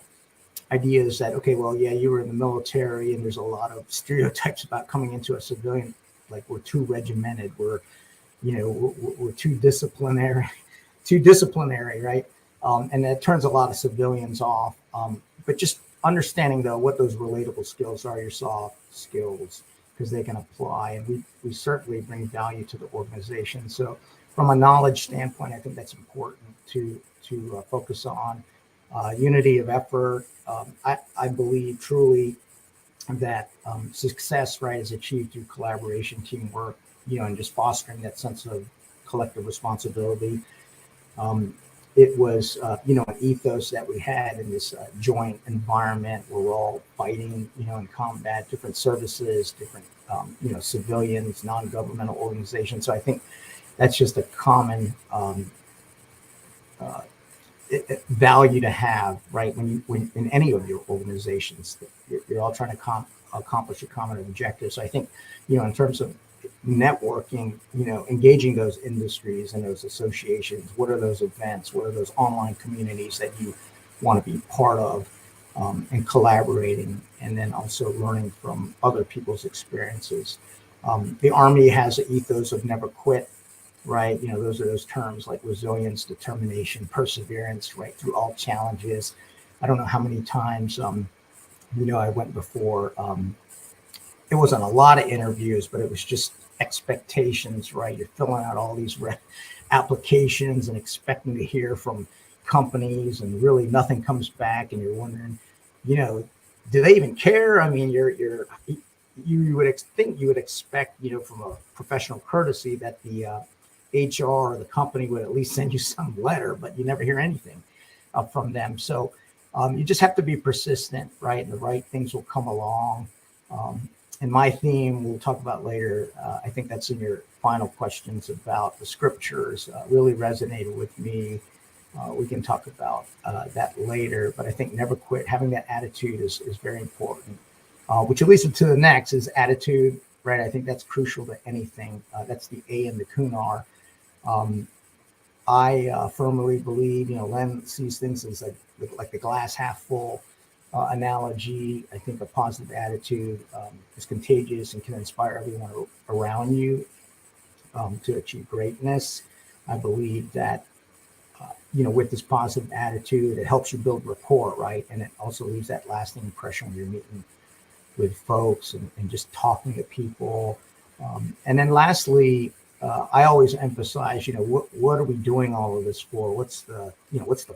ideas that, okay, well, yeah, you were in the military, and there's a lot of stereotypes about coming into a civilian, like we're too regimented, we're too disciplinary, right? And that turns a lot of civilians off. But just understanding, though, what those relatable skills are, your soft skills, because they can apply. And we certainly bring value to the organization. So from a knowledge standpoint, I think that's important to focus on. Unity of effort. I believe truly that success, right, is achieved through collaboration, teamwork, and just fostering that sense of collective responsibility. It was, an ethos that we had in this joint environment where we're all fighting, in combat, different services, different, civilians, non-governmental organizations. So I think that's just a common value to have, right? When in any of your organizations, you're all trying to accomplish a common objective. So I think, in terms of networking, engaging those industries and those associations, what are those events, what are those online communities that you want to be part of, and collaborating, and then also learning from other people's experiences. The Army has an ethos of never quit, right? Those are those terms like resilience, determination, perseverance, right, through all challenges. I don't know how many times, I went before, it wasn't a lot of interviews, but it was just expectations, right? You're filling out all these applications and expecting to hear from companies, and really nothing comes back, and you're wondering, do they even care? You would think you would expect, from a professional courtesy that the HR or the company would at least send you some letter, but you never hear anything from them. So you just have to be persistent, right? And the right things will come along. And my theme, we'll talk about later, I think that's in your final questions about the scriptures, really resonated with me. We can talk about that later, but I think never quit, having that attitude is very important, which leads to the next is attitude, right? I think that's crucial to anything. That's the A in the Kunar. I firmly believe, Len sees things as like the glass half full analogy. I think a positive attitude is contagious and can inspire everyone around you to achieve greatness. I believe that, with this positive attitude, it helps you build rapport, right? And it also leaves that lasting impression when you're meeting with folks and just talking to people. And then lastly, I always emphasize, what are we doing all of this for? What's the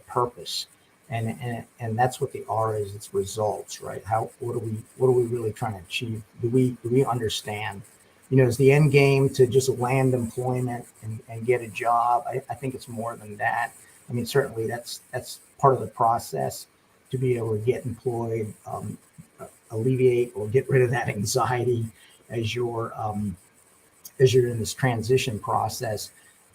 purpose? And that's what the R is. It's results, right? What are we really trying to achieve? Do we understand? Is the end game to just land employment and get a job? I think it's more than that. Certainly that's part of the process to be able to get employed, alleviate or get rid of that anxiety as you're in this transition process.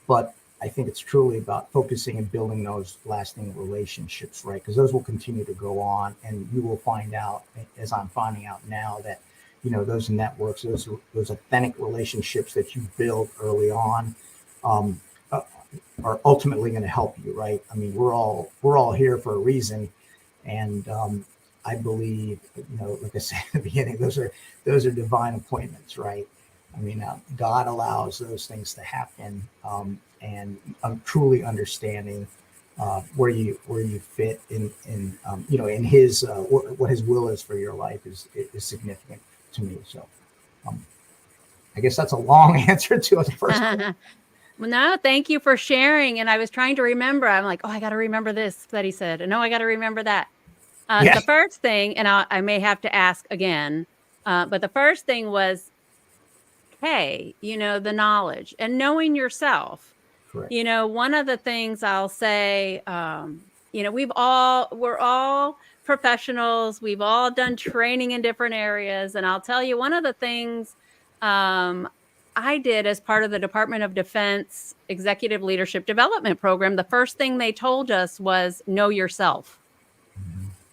But I think it's truly about focusing and building those lasting relationships, right? Because those will continue to go on, and you will find out, as I'm finding out now, that those networks, those authentic relationships that you build early on, are ultimately going to help you, right? We're all here for a reason, and I believe, like I said at the beginning, those are divine appointments, right? I mean, God allows those things to happen, and I'm truly understanding where you fit in in His what His will is for your life is significant to me. So, I guess that's a long answer to the first question. Well, no, thank you for sharing. And I was trying to remember. I'm like, oh, I got to remember this that he said. And no, I got to remember that. Yeah. The first thing, and I may have to ask again, but the first thing was, hey, the knowledge and knowing yourself. Correct. One of the things I'll say, we're all professionals. We've all done training in different areas. And I'll tell you, one of the things I did as part of the Department of Defense Executive Leadership Development Program, the first thing they told us was know yourself.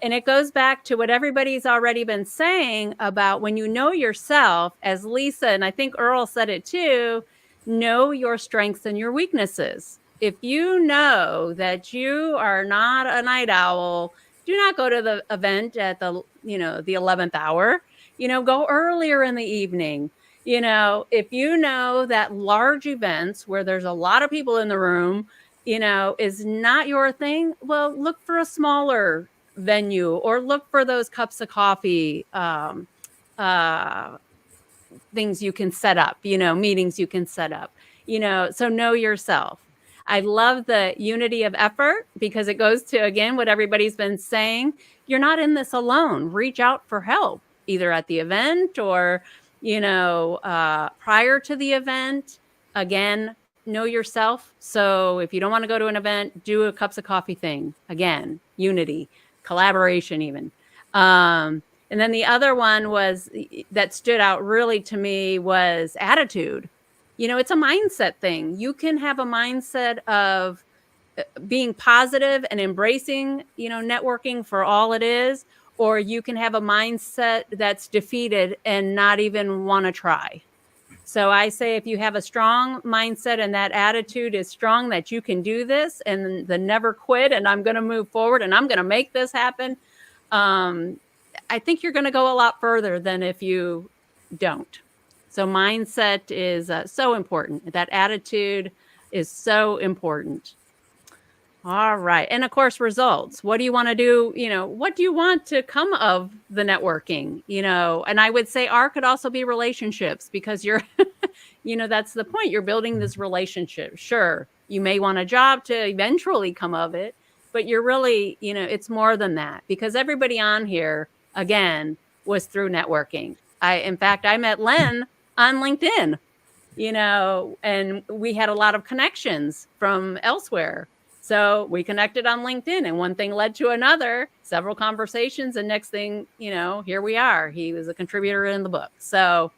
And it goes back to what everybody's already been saying about when you know yourself, as Lisa, and I think Earl said it too, know your strengths and your weaknesses. If you know that you are not a night owl, do not go to the event at the 11th hour, go earlier in the evening. If you know that large events where there's a lot of people in the room, is not your thing, well, look for a smaller venue or look for those cups of coffee, things you can set up, meetings you can set up, so know yourself. I love the unity of effort because it goes to, again, what everybody's been saying. You're not in this alone. Reach out for help, either at the event or, prior to the event. Again, know yourself. So if you don't want to go to an event, do a cups of coffee thing. Again, unity, collaboration even. And then the other one that stood out really to me was attitude. It's a mindset thing. You can have a mindset of being positive and embracing, networking for all it is, or you can have a mindset that's defeated and not even want to try. So I say if you have a strong mindset and that attitude is strong, that you can do this and the never quit and I'm going to move forward and I'm going to make this happen, I think you're going to go a lot further than if you don't. So mindset is so important. That attitude is so important. All right. And of course, results. What do you want to do? What do you want to come of the networking? And I would say R could also be relationships because you're, that's the point. You're building this relationship. Sure. You may want a job to eventually come of it, but you're really, it's more than that because everybody on here, again, was through networking. In fact, I met Len on LinkedIn, and we had a lot of connections from elsewhere. So we connected on LinkedIn and one thing led to another, several conversations. And next thing, here we are. He was a contributor in the book. So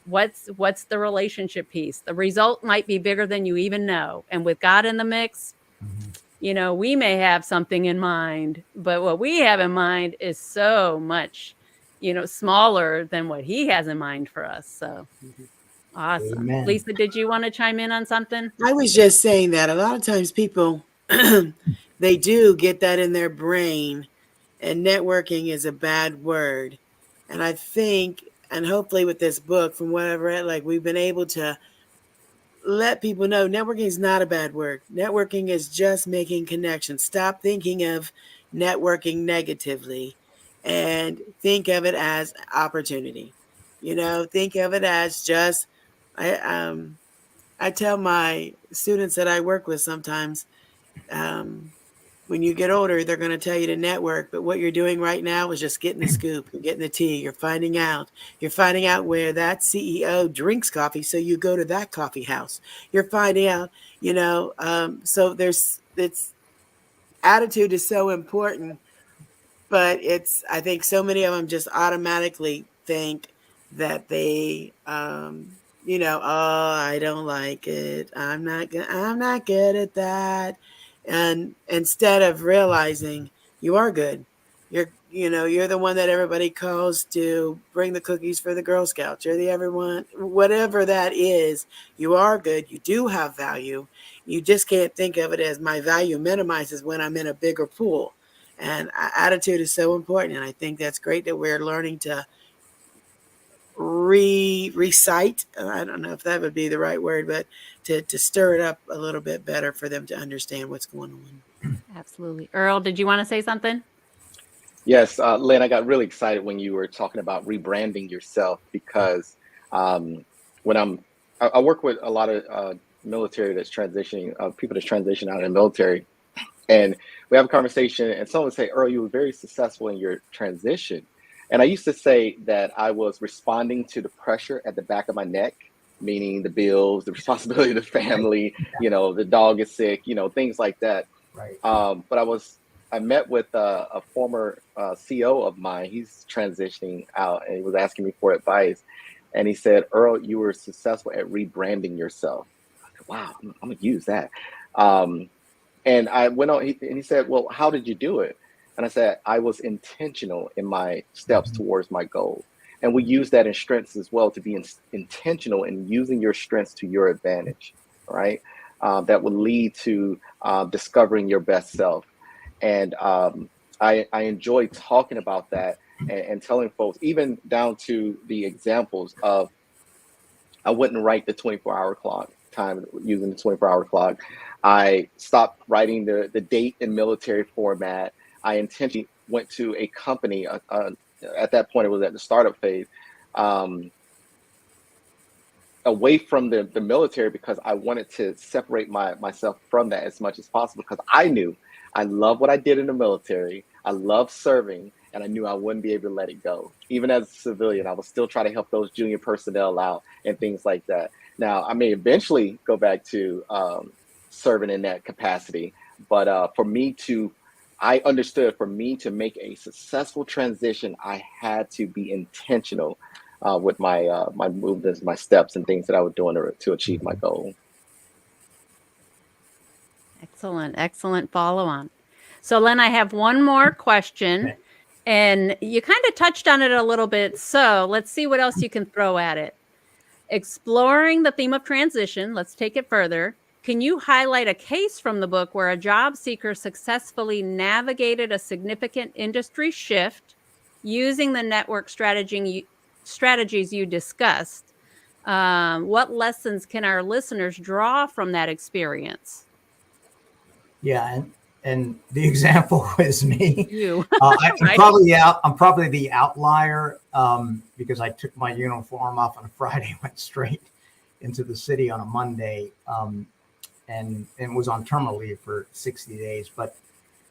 what's the relationship piece? The result might be bigger than you even know. And with God in the mix, we may have something in mind, but what we have in mind is so much, smaller than what he has in mind for us. So awesome. Amen. Lisa, did you want to chime in on something? I was just saying that a lot of times people, they do get that in their brain, and networking is a bad word. And I think, and hopefully with this book, from what I've read, we've been able to let people know networking is not a bad word. Networking is just making connections. Stop thinking of networking negatively and think of it as opportunity. Think of it as just, I tell my students that I work with sometimes, when you get older, they're going to tell you to network. But what you're doing right now is just getting the scoop. You're getting the tea. You're finding out where that CEO drinks coffee. So you go to that coffee house. You're finding out, so it's attitude is so important. But I think so many of them just automatically think that they, oh, I don't like it. I'm not good at that. And instead of realizing you are good, you're the one that everybody calls to bring the cookies for the Girl Scouts. You're the everyone, whatever that is, you are good. You do have value. You just can't think of it as my value minimizes when I'm in a bigger pool. And attitude is so important. And I think that's great that we're learning to recite. I don't know if that would be the right word, but to stir it up a little bit better for them to understand what's going on. Absolutely. Earl, did you want to say something? Yes, Len, I got really excited when you were talking about rebranding yourself because when I work with a lot of military that's transitioning, people that's transitioning out of the military, and we have a conversation, and someone would say, Earl, you were very successful in your transition. And I used to say that I was responding to the pressure at the back of my neck, meaning the bills, the responsibility of the family, the dog is sick, things like that. Right. But I met with a former CO of mine. He's transitioning out, and he was asking me for advice. And he said, Earl, you were successful at rebranding yourself. I said, wow, I'm going to use that. And I went on, and he said, well, how did you do it? And I said, I was intentional in my steps towards my goal. And we use that in strengths as well, to be intentional in using your strengths to your advantage, right? That will lead to discovering your best self. And I enjoy talking about that and telling folks, even down to the examples of, I wouldn't write the 24-hour clock time using the 24-hour clock. I stopped writing the date in military format. I intentionally went to a company, at that point it was at the startup phase, away from the military, because I wanted to separate myself from that as much as possible, because I knew I love what I did in the military. I love serving, and I knew I wouldn't be able to let it go. Even as a civilian, I will still try to help those junior personnel out and things like that. Now, I may eventually go back to serving in that capacity, but I understood for me to make a successful transition, I had to be intentional with my movements, my steps, and things that I was doing to achieve my goal. Excellent follow on. So Len, I have one more question. Okay. And you kind of touched on it a little bit. So let's see what else you can throw at it. Exploring the theme of transition, let's take it further. Can you highlight a case from the book where a job seeker successfully navigated a significant industry shift using the network strategies you discussed? What lessons can our listeners draw from that experience? Yeah, and the example is me. You. I'm probably the outlier because I took my uniform off on a Friday, went straight into the city on a Monday, and was on terminal leave for 60 days. But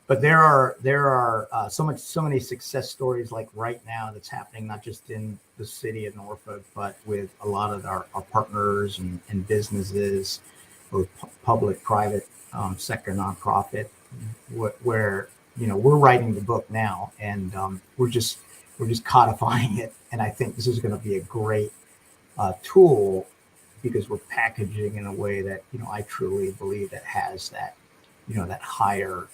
there are so many success stories like right now that's happening, not just in the city of Norfolk, but with a lot of our partners and businesses, both public, private sector, nonprofit, where we're writing the book now, and we're just codifying it. And I think this is going to be a great tool, because we're packaging in a way that I truly believe that has that that higher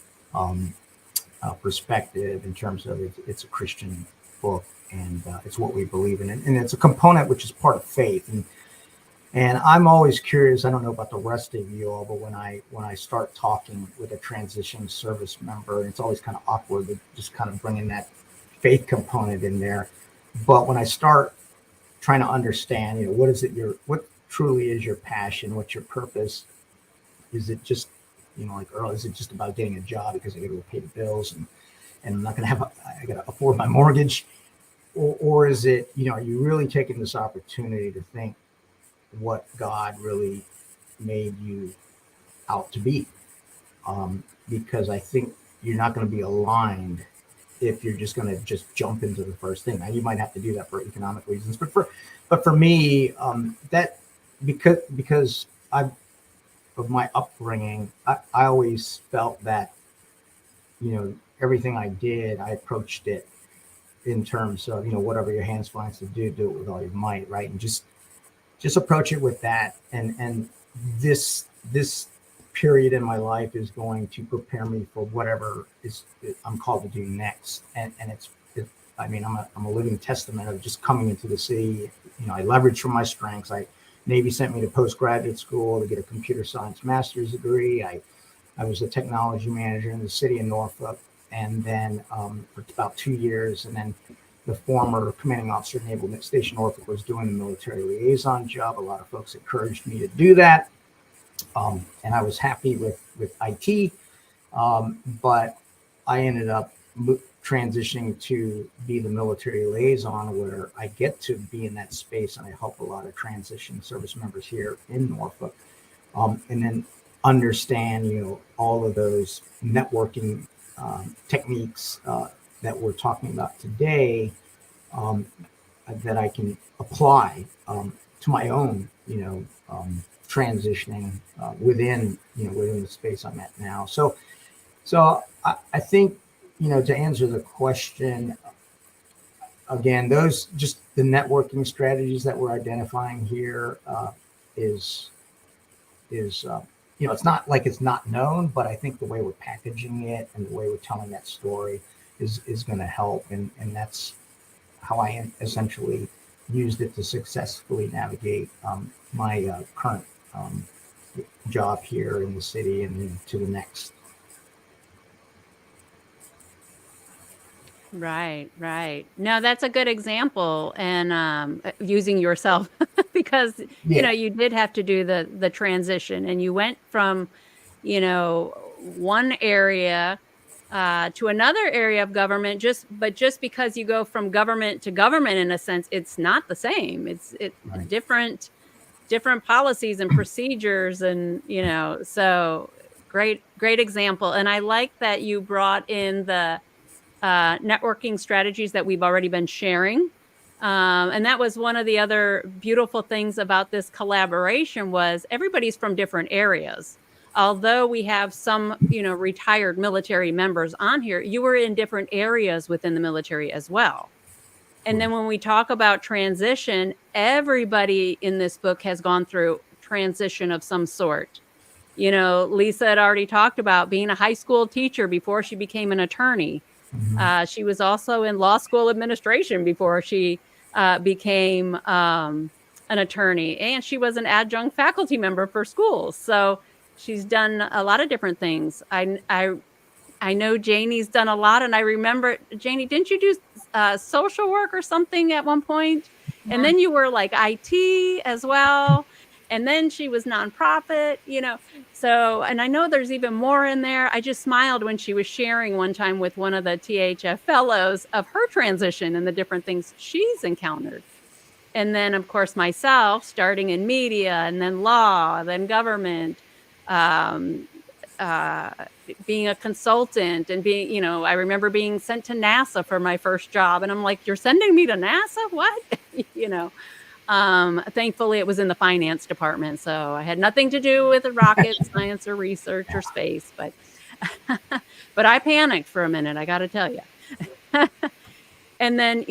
perspective in terms of it's a Christian book, and it's what we believe in, and it's a component which is part of faith. And I'm always curious, I don't know about the rest of you all, but when I start talking with a transition service member, it's always kind of awkward to just kind of bring in that faith component in there. But when I start trying to understand, what truly is your passion, what's your purpose? Is it just, like Earl, is it just about getting a job because I got to pay the bills and I'm not going to I got to afford my mortgage? Or is it, are you really taking this opportunity to think what God really made you out to be? Because I think you're not going to be aligned if you're just going to just jump into the first thing. Now, you might have to do that for economic reasons, but for me, that because of my upbringing, I always felt that everything I did, I approached it in terms of whatever your hands finds to do it with all your might, right? And just approach it with that. And this period in my life is going to prepare me for whatever I'm called to do next. And I'm a living testament of just coming into the city. I leveraged from my strengths. Navy sent me to postgraduate school to get a computer science master's degree. I was a technology manager in the city of Norfolk, and then for about 2 years, and then the former commanding officer of Naval Station Norfolk was doing the military liaison job. A lot of folks encouraged me to do that. And I was happy with IT, but I ended up transitioning to be the military liaison, where I get to be in that space and I help a lot of transition service members here in Norfolk. And then understand, all of those networking techniques that we're talking about today, that I can apply to my own, transitioning within the space I'm at now. So I think, to answer the question, again, those just the networking strategies that we're identifying here is it's not like it's not known, but I think the way we're packaging it and the way we're telling that story is going to help, and that's how I essentially used it to successfully navigate my current job here in the city and then to the next. Right. No, that's a good example, and using yourself because you did have to do the transition, and you went from one area to another area of government. Just because you go from government to government, in a sense, it's not the same. It's Right. different policies and procedures, and so great example. And I like that you brought in the networking strategies that we've already been sharing. And that was one of the other beautiful things about this collaboration was everybody's from different areas. Although we have some, retired military members on here, you were in different areas within the military as well. And then when we talk about transition, everybody in this book has gone through transition of some sort. Lisa had already talked about being a high school teacher before she became an attorney. Mhm. She was also in law school administration before she became an attorney, and she was an adjunct faculty member for schools. So she's done a lot of different things. I know Janie's done a lot, and I remember, Janie, didn't you do social work or something at one point? And then you were like IT as well. And then she was nonprofit, So, and I know there's even more in there. I just smiled when she was sharing one time with one of the THF fellows of her transition and the different things she's encountered. And then, of course, myself starting in media and then law, then government, being a consultant and being, I remember being sent to NASA for my first job. And I'm like, you're sending me to NASA? What? Thankfully, it was in the finance department, so I had nothing to do with rocket science or research or space. But I panicked for a minute, I got to tell you. And then,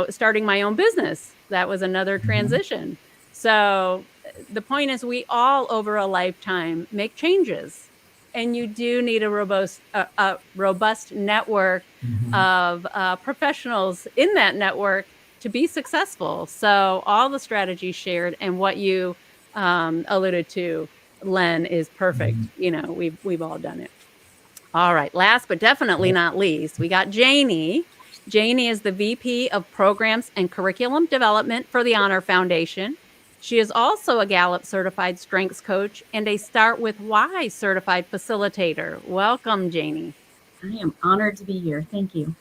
starting my own business, that was another transition. So the point is, we all over a lifetime make changes, and you do need a robust network of professionals in that network to be successful. So all the strategies shared and what you alluded to, Len, is perfect. We've all done it. All right. Last but definitely not least, we got Janie. Janie is the VP of Programs and Curriculum Development for the Honor Foundation. She is also a Gallup certified strengths coach and a Start With Why certified facilitator. Welcome, Janie. I am honored to be here. Thank you.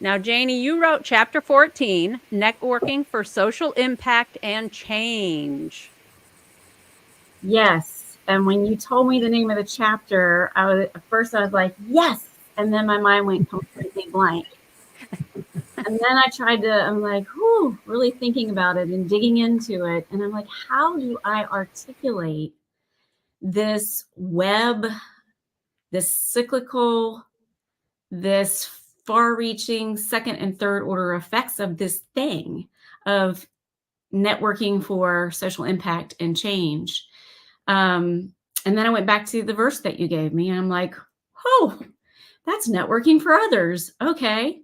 Now, Janie, you wrote Chapter 14, Networking for Social Impact and Change. Yes. And when you told me the name of the chapter, at first I was like, yes. And then my mind went completely blank. And then I'm like, really thinking about it and digging into it. And I'm like, how do I articulate this web, this cyclical, this far-reaching second and third order effects of this thing of networking for social impact and change? And then I went back to the verse that you gave me, and I'm like, that's networking for others. Okay.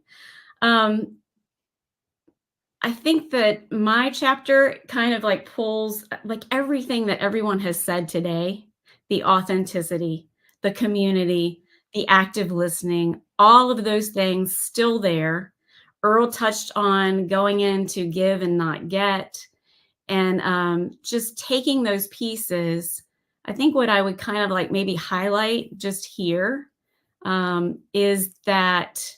I think that my chapter kind of like pulls like everything that everyone has said today, the authenticity, the community, the active listening, all of those things still there, Earl touched on going in to give and not get, and just taking those pieces. I think what I would kind of like maybe highlight just here is that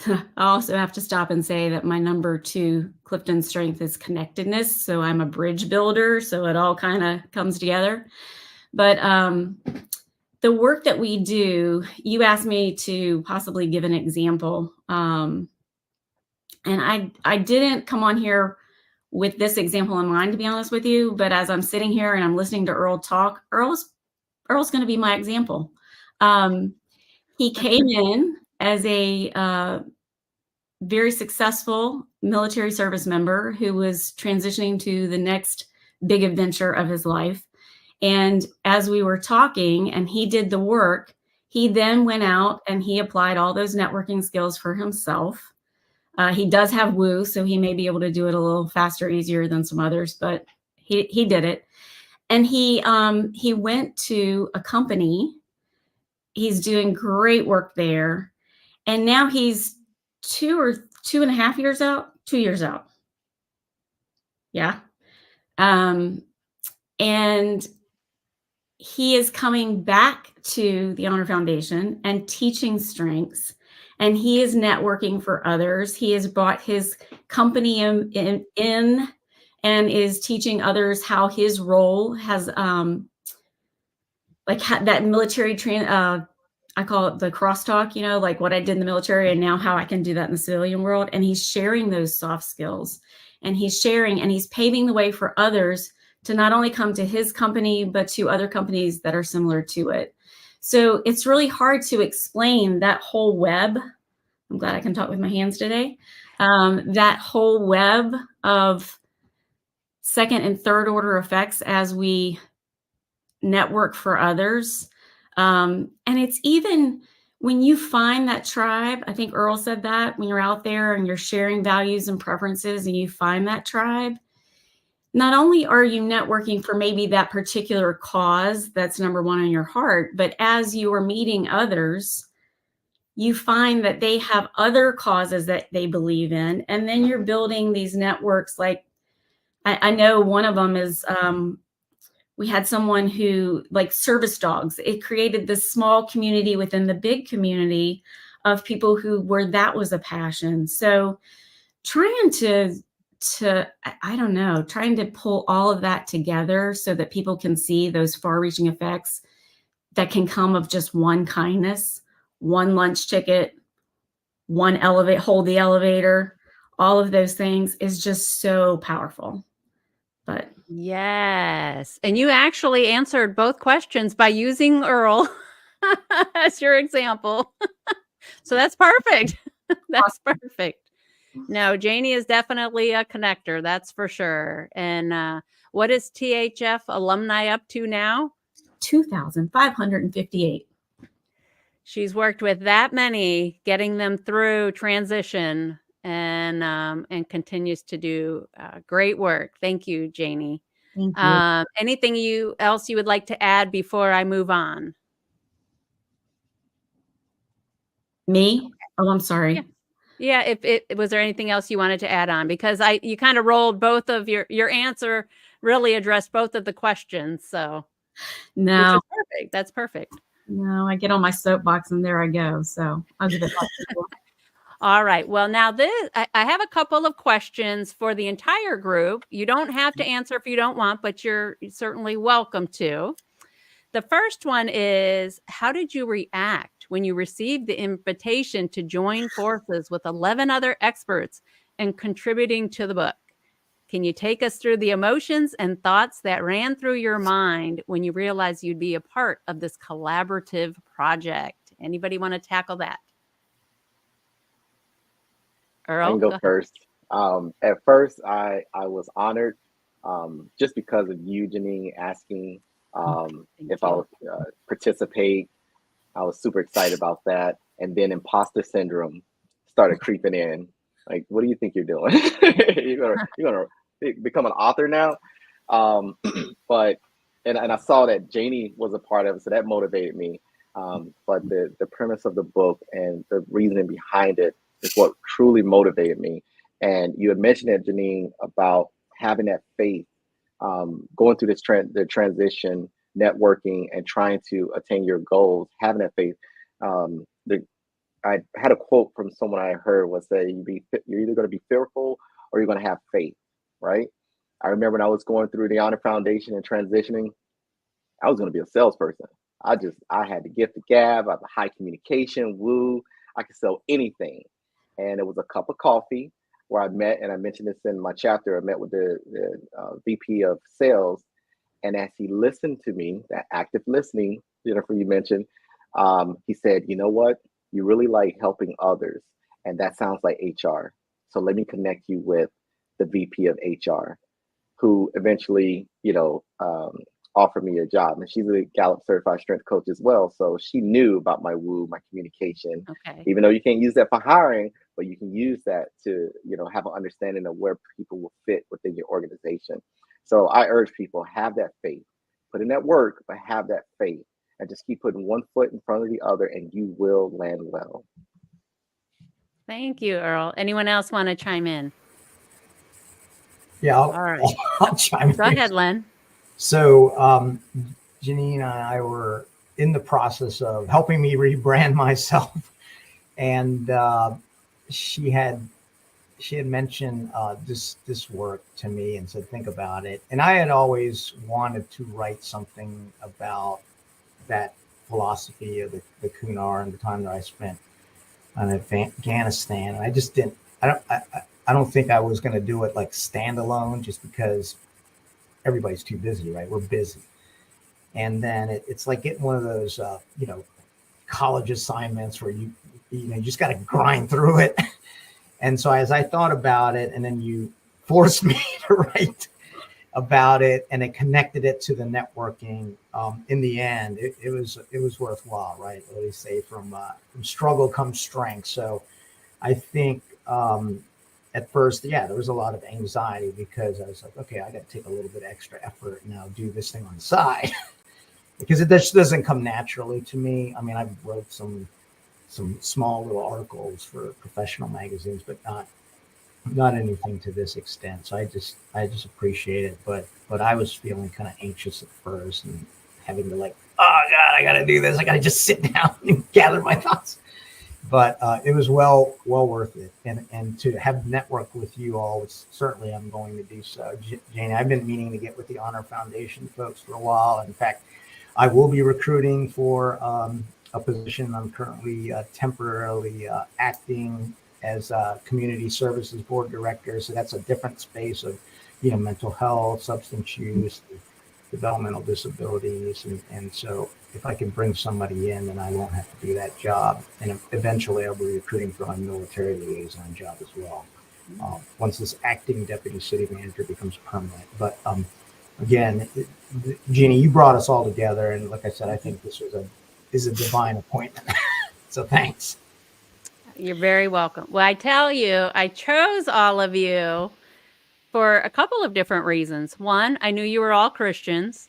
I also have to stop and say that my number 2 Clifton strength is connectedness. So I'm a bridge builder. So it all kind of comes together. But the work that we do, you asked me to possibly give an example. And I didn't come on here with this example in mind, to be honest with you. But as I'm sitting here and I'm listening to Earl talk, Earl's going to be my example. He came in as a very successful military service member who was transitioning to the next big adventure of his life. And as we were talking and he did the work, he then went out and he applied all those networking skills for himself. He does have woo, so he may be able to do it a little faster, easier than some others, but he did it. And he went to a company. He's doing great work there. And now he's 2.5 years out, 2 years out. Yeah. And he is coming back to the Honor Foundation and teaching strengths, and he is networking for others. He has brought his company in and is teaching others how his role has that military I call it the crosstalk, like what I did in the military and now how I can do that in the civilian world. And he's sharing those soft skills, and he's sharing and he's paving the way for others to not only come to his company, but to other companies that are similar to it. So it's really hard to explain that whole web. I'm glad I can talk with my hands today. That whole web of second and third order effects as we network for others. And it's even when you find that tribe, I think Earl said that when you're out there and you're sharing values and preferences and you find that tribe, not only are you networking for maybe that particular cause that's number one in your heart, but as you are meeting others, you find that they have other causes that they believe in. And then you're building these networks. Like I know one of them is, we had someone who, like service dogs, it created this small community within the big community of people where that was a passion. So trying to pull all of that together so that people can see those far-reaching effects that can come of just one kindness, one lunch ticket, one hold the elevator, all of those things is just so powerful. But yes. And you actually answered both questions by using Earl as your example. So that's perfect. That's perfect. No, Janie is definitely a connector. That's for sure. And what is THF alumni up to now? 2,558. She's worked with that many, getting them through transition, and continues to do great work. Thank you, Janie. Thank you. Anything else you would like to add before I move on? Me? Oh, I'm sorry. Yeah. If was there anything else you wanted to add on? Because you kind of rolled both of your answer, really addressed both of the questions. So no, which is perfect. That's perfect. No, I get on my soapbox and there I go. So I'll give it back to you. All right. Well, now I have a couple of questions for the entire group. You don't have to answer if you don't want, but you're certainly welcome to. The first one is, how did you react when you received the invitation to join forces with 11 other experts and contributing to the book? Can you take us through the emotions and thoughts that ran through your mind when you realized you'd be a part of this collaborative project? Anybody want to tackle that? Earl? I can go first. At first, I was honored just because of you, Janine, asking if I would participate. I was super excited about that. And then imposter syndrome started creeping in. Like, what do you think you're doing? you're gonna become an author now? But I saw that Janie was a part of it, so that motivated me. But the premise of the book and the reasoning behind it is what truly motivated me. And you had mentioned it, Janine, about having that faith, going through this the transition, networking, and trying to attain your goals. Having that faith. I had a quote from someone I heard was say, you're either going to be fearful or you're going to have faith, right? I remember when I was going through the Honor Foundation and transitioning, I was going to be a salesperson. I had the gift of gab, I had the high communication, woo. I could sell anything. And it was a cup of coffee where I met, and I mentioned this in my chapter, I met with the VP of sales. And as he listened to me, that active listening, Jennifer, you mentioned, he said, you know what? You really like helping others. And that sounds like HR. So let me connect you with the VP of HR, who eventually, offered me a job. And she's a Gallup certified strength coach as well. So she knew about my woo, my communication, Okay. even though you can't use that for hiring, but you can use that to, have an understanding of where people will fit within your organization. So I urge people, have that faith, put in that work, but have that faith and just keep putting one foot in front of the other and you will land well. Thank you, Earl. Anyone else want to chime in? Yeah, All right. I'll chime in. Go ahead, Len. So Janine and I were in the process of helping me rebrand myself, and she had mentioned this work to me and said, think about it. And I had always wanted to write something about that philosophy of the Kunar and the time that I spent in Afghanistan. And I just didn't. I don't think I was going to do it like standalone, just because everybody's too busy, right? We're busy. And then it's like getting one of those, college assignments where you just got to grind through it. And so as I thought about it, and then you forced me to write about it, and it connected it to the networking. In the end, it was worthwhile, right? What do they say? From struggle comes strength. So I think at first, there was a lot of anxiety because I was like, okay, I got to take a little bit extra effort now, do this thing on the side because it just doesn't come naturally to me. I mean, I've wrote some small little articles for professional magazines, but not anything to this extent. So I just appreciate it. But I was feeling kind of anxious at first and having to oh God, I got to do this. I got to just sit down and gather my thoughts. But it was well worth it, and to have networked with you all, which certainly I'm going to do so. Janie, I've been meaning to get with the Honor Foundation folks for a while. In fact, I will be recruiting for a position. I'm currently temporarily acting as a community services board director, so that's a different space of mental health, substance use, developmental disabilities, and so if I can bring somebody in, then I won't have to do that job. And eventually I'll be recruiting for my military liaison job as well, once this acting deputy city manager becomes permanent. But again, Jeannie, you brought us all together, and like I said, I think this is a divine appointment. So thanks. You're very welcome. Well, I tell you, I chose all of you for a couple of different reasons. One, I knew you were all Christians.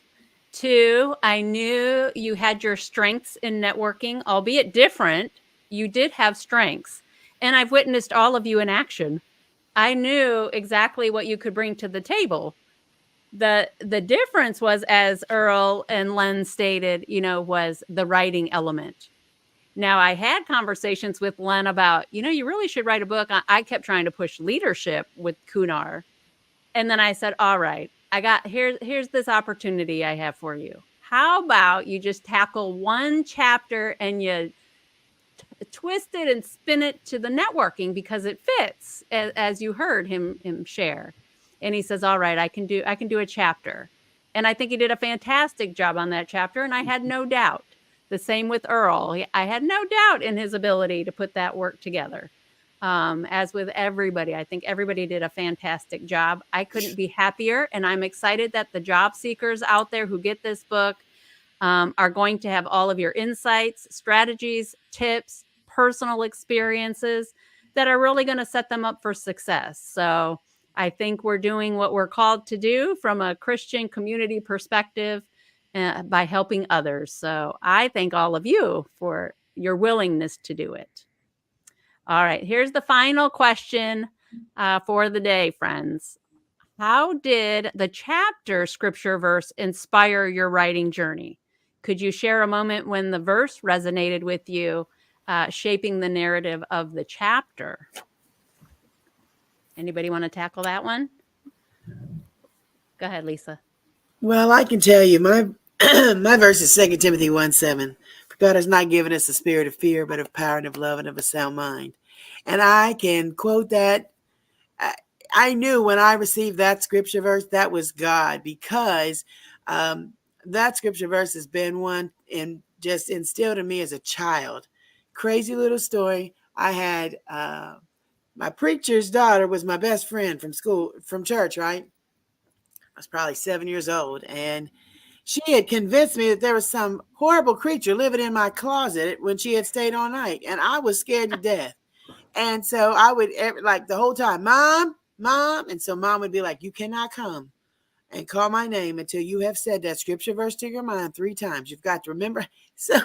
Two, I knew you had your strengths in networking, albeit different. You did have strengths. And I've witnessed all of you in action. I knew exactly what you could bring to the table. The difference was, as Earl and Len stated, was the writing element. Now, I had conversations with Len about, you really should write a book. I kept trying to push leadership with Kunar. And then I said, all right, here's this opportunity I have for you. How about you just tackle one chapter and you twist it and spin it to the networking, because it fits, as you heard him share. And he says, all right, I can do a chapter. And I think he did a fantastic job on that chapter. And I had no doubt. The same with Earl. I had no doubt in his ability to put that work together. As with everybody, I think everybody did a fantastic job. I couldn't be happier. And I'm excited that the job seekers out there who get this book are going to have all of your insights, strategies, tips, personal experiences that are really going to set them up for success. So I think we're doing what we're called to do from a Christian community perspective, by helping others. So I thank all of you for your willingness to do it. All right, here's the final question for the day, friends. How did the chapter scripture verse inspire your writing journey? Could you share a moment when the verse resonated with you, shaping the narrative of the chapter? Anybody want to tackle that one? Go ahead, Lisa. Well, I can tell you my my verse is 2 Timothy 1:7. For God has not given us a spirit of fear, but of power and of love and of a sound mind. And I can quote that. I knew when I received that scripture verse, that was God, because that scripture verse has been one and just instilled in me as a child. Crazy little story. I had my preacher's daughter was my best friend from school, from church, right? I was probably 7 years old, and she had convinced me that there was some horrible creature living in my closet when she had stayed all night, and I was scared to death. And so I would, like, the whole time, Mom, Mom. And so Mom would be like, you cannot come and call my name until you have said that scripture verse to your mind 3 times. You've got to remember. So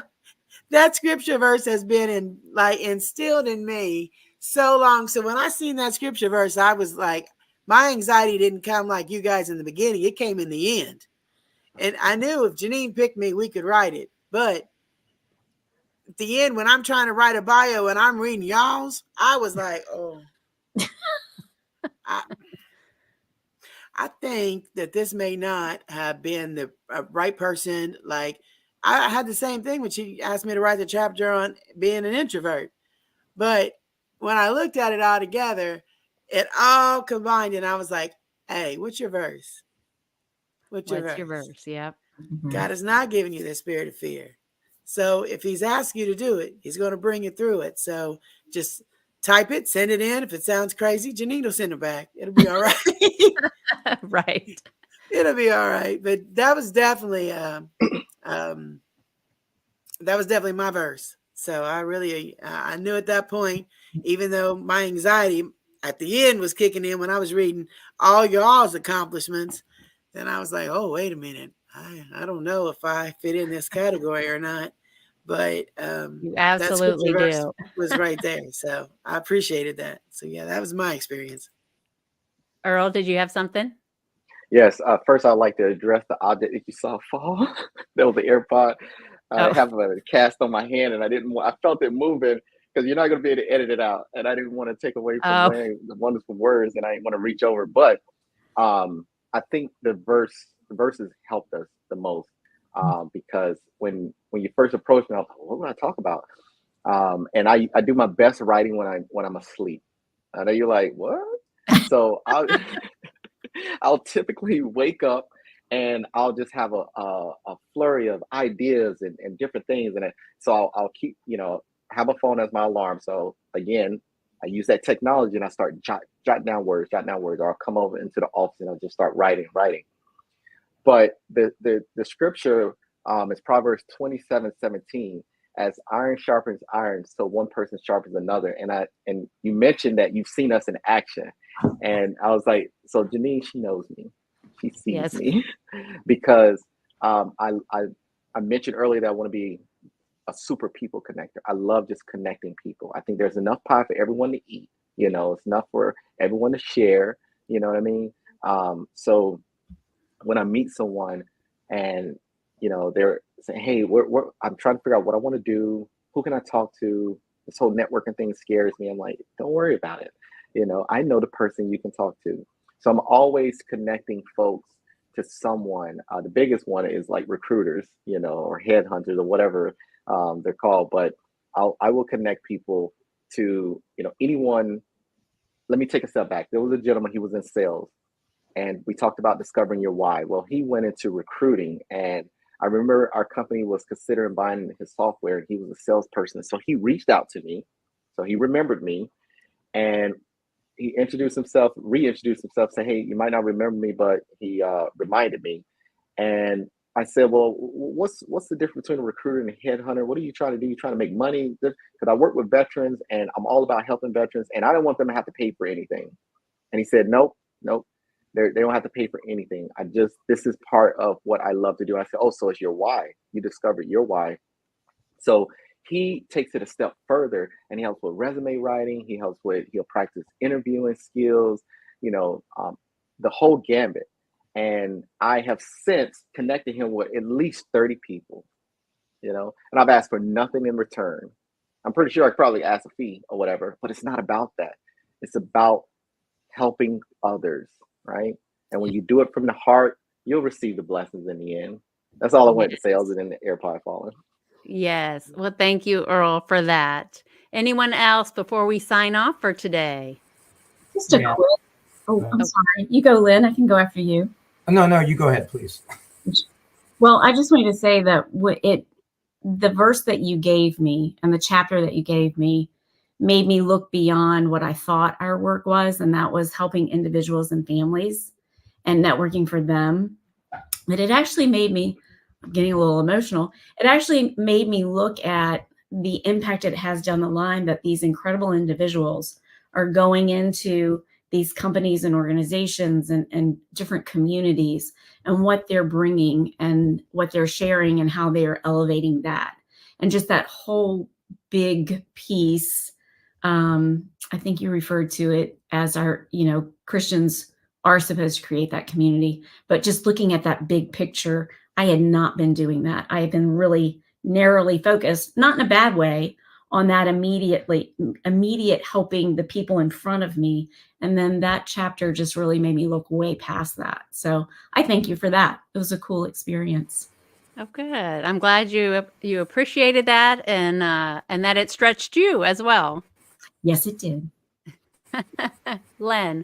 that scripture verse has been instilled in me so long. So when I seen that scripture verse, I was like, my anxiety didn't come like you guys in the beginning. It came in the end. And I knew if Janine picked me, we could write it. But at the end, when I'm trying to write a bio and I'm reading y'all's, I was like, oh, I think that this may not have been the right person. Like, I had the same thing when she asked me to write the chapter on being an introvert. But when I looked at it all together, it all combined, and I was like, hey, what's your verse? What's your verse? Yep. God has not given you the spirit of fear. So if he's asked you to do it, he's going to bring you through it. So just type it, send it in. If it sounds crazy, Janine will send it back. It'll be all right. Right. It'll be all right. But that was definitely my verse. So I really, I knew at that point, even though my anxiety at the end was kicking in when I was reading all y'all's accomplishments, then I was like, oh, wait a minute. I don't know if I fit in this category or not, but you absolutely do. Was right there. So I appreciated that. So yeah, that was my experience. Earl, did you have something? Yes. First, I'd like to address the object that you saw fall. That was the AirPod. I have a cast on my hand, and I felt it moving because you're not going to be able to edit it out. And I didn't want to take away from the wonderful words, and I didn't want to reach over. But I think the verses helped us the most because when you first approached me, I was like, what would I talk about? And I do my best writing when I'm asleep. I know you're like, what? So I'll typically wake up and I'll just have a flurry of ideas and different things. And so I'll keep, have a phone as my alarm. So again, I use that technology and I start jot down words, or I'll come over into the office and I'll just start writing. But the scripture is Proverbs 27:17. As iron sharpens iron, so one person sharpens another. And you mentioned that you've seen us in action. And I was like, so Janine, she knows me. She sees me because I mentioned earlier that I want to be a super people connector. I love just connecting people. I think there's enough pie for everyone to eat. It's enough for everyone to share. You know what I mean? So when I meet someone and, they're saying, hey, I'm trying to figure out what I want to do. Who can I talk to? This whole networking thing scares me. I'm like, don't worry about it. I know the person you can talk to. So I'm always connecting folks to someone. The biggest one is like recruiters, or headhunters or whatever they're called. But I will connect people to, anyone. Let me take a step back. There was a gentleman, he was in sales, and we talked about discovering your why. Well, he went into recruiting, and I remember our company was considering buying his software, and he was a salesperson. So he reached out to me. So he remembered me, and he reintroduced himself, said, hey, you might not remember me, but he reminded me. And I said, well, what's the difference between a recruiter and a headhunter? What are you trying to do? You trying to make money? Because I work with veterans and I'm all about helping veterans, and I don't want them to have to pay for anything. And he said, nope. They don't have to pay for anything. This is part of what I love to do. And I said, oh, so it's your why. You discovered your why. So he takes it a step further, and he helps with resume writing. He'll practice interviewing skills, the whole gambit. And I have since connected him with at least 30 people, and I've asked for nothing in return. I'm pretty sure I could probably ask a fee or whatever, but it's not about that. It's about helping others, right? And when you do it from the heart, you'll receive the blessings in the end. That's all I wanted to say, other than the AirPod falling. Yes. Well, thank you, Earl, for that. Anyone else before we sign off for today? Just a quick. Oh, I'm sorry. You go, Len. I can go after you. No, you go ahead, please. Well, I just wanted to say that the verse that you gave me and the chapter that you gave me made me look beyond what I thought our work was, and that was helping individuals and families and networking for them. But it actually made me, I'm getting a little emotional, it actually made me look at the impact it has down the line, that these incredible individuals are going into these companies and organizations and different communities, and what they're bringing and what they're sharing and how they are elevating that. And just that whole big piece, I think you referred to it as our, Christians are supposed to create that community, but just looking at that big picture, I had not been doing that. I had been really narrowly focused, not in a bad way, on that immediate helping the people in front of me. And then that chapter just really made me look way past that. So I thank you for that. It was a cool experience. Oh, good. I'm glad you appreciated that, and that it stretched you as well. Yes, it did. Len.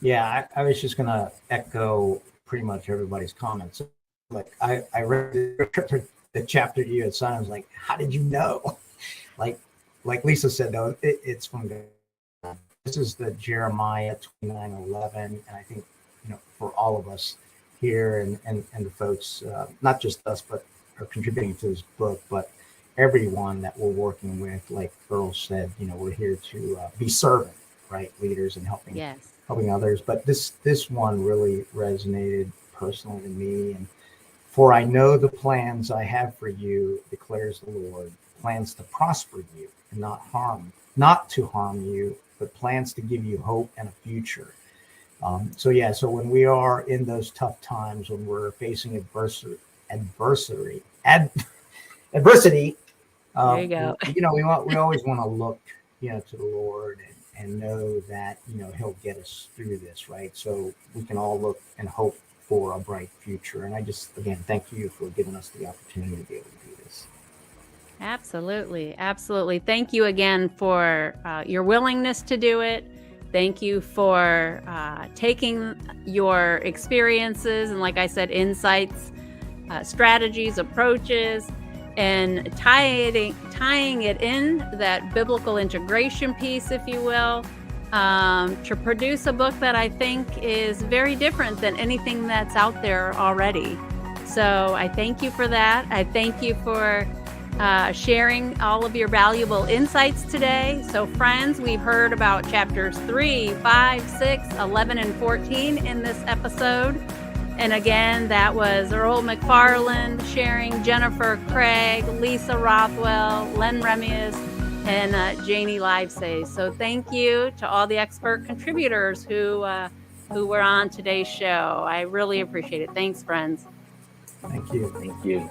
Yeah, I was just going to echo pretty much everybody's comments. Like I read the chapter you had signed. I was like, how did you know? Like Lisa said, though, it's from this is the Jeremiah 29:11, and I think for all of us here and the folks, not just us, but are contributing to this book, but everyone that we're working with, like Earl said, we're here to be servant, right, leaders, and helping others. But this one really resonated personally to me. And for I know the plans I have for you, declares the Lord, plans to prosper you and not to harm you, but plans to give you hope and a future. So when we are in those tough times, when we're facing adversity, there you go. we always want to look, to the Lord and know that, He'll get us through this, right? So we can all look and hope for a bright future. And I just, again, thank you for giving us the opportunity to be able to do this. Absolutely. Absolutely. Thank you again for your willingness to do it. Thank you for taking your experiences and, like I said, insights, strategies, approaches, and tying it in, that biblical integration piece, if you will, to produce a book that I think is very different than anything that's out there already. So I thank you for that. I thank you for sharing all of your valuable insights today. So friends, we've heard about chapters 3, 5, 6, 11, and 14 in this episode. And again, that was Earl McFarland sharing, Jennifer Cragg, Lisa Rothwell, Len Remias, and Janie Livesay. So thank you to all the expert contributors who were on today's show. I really appreciate it. Thanks, friends. Thank you. Thank you.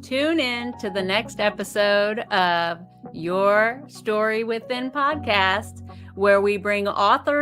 Tune in to the next episode of Your Story Within podcast, where we bring authors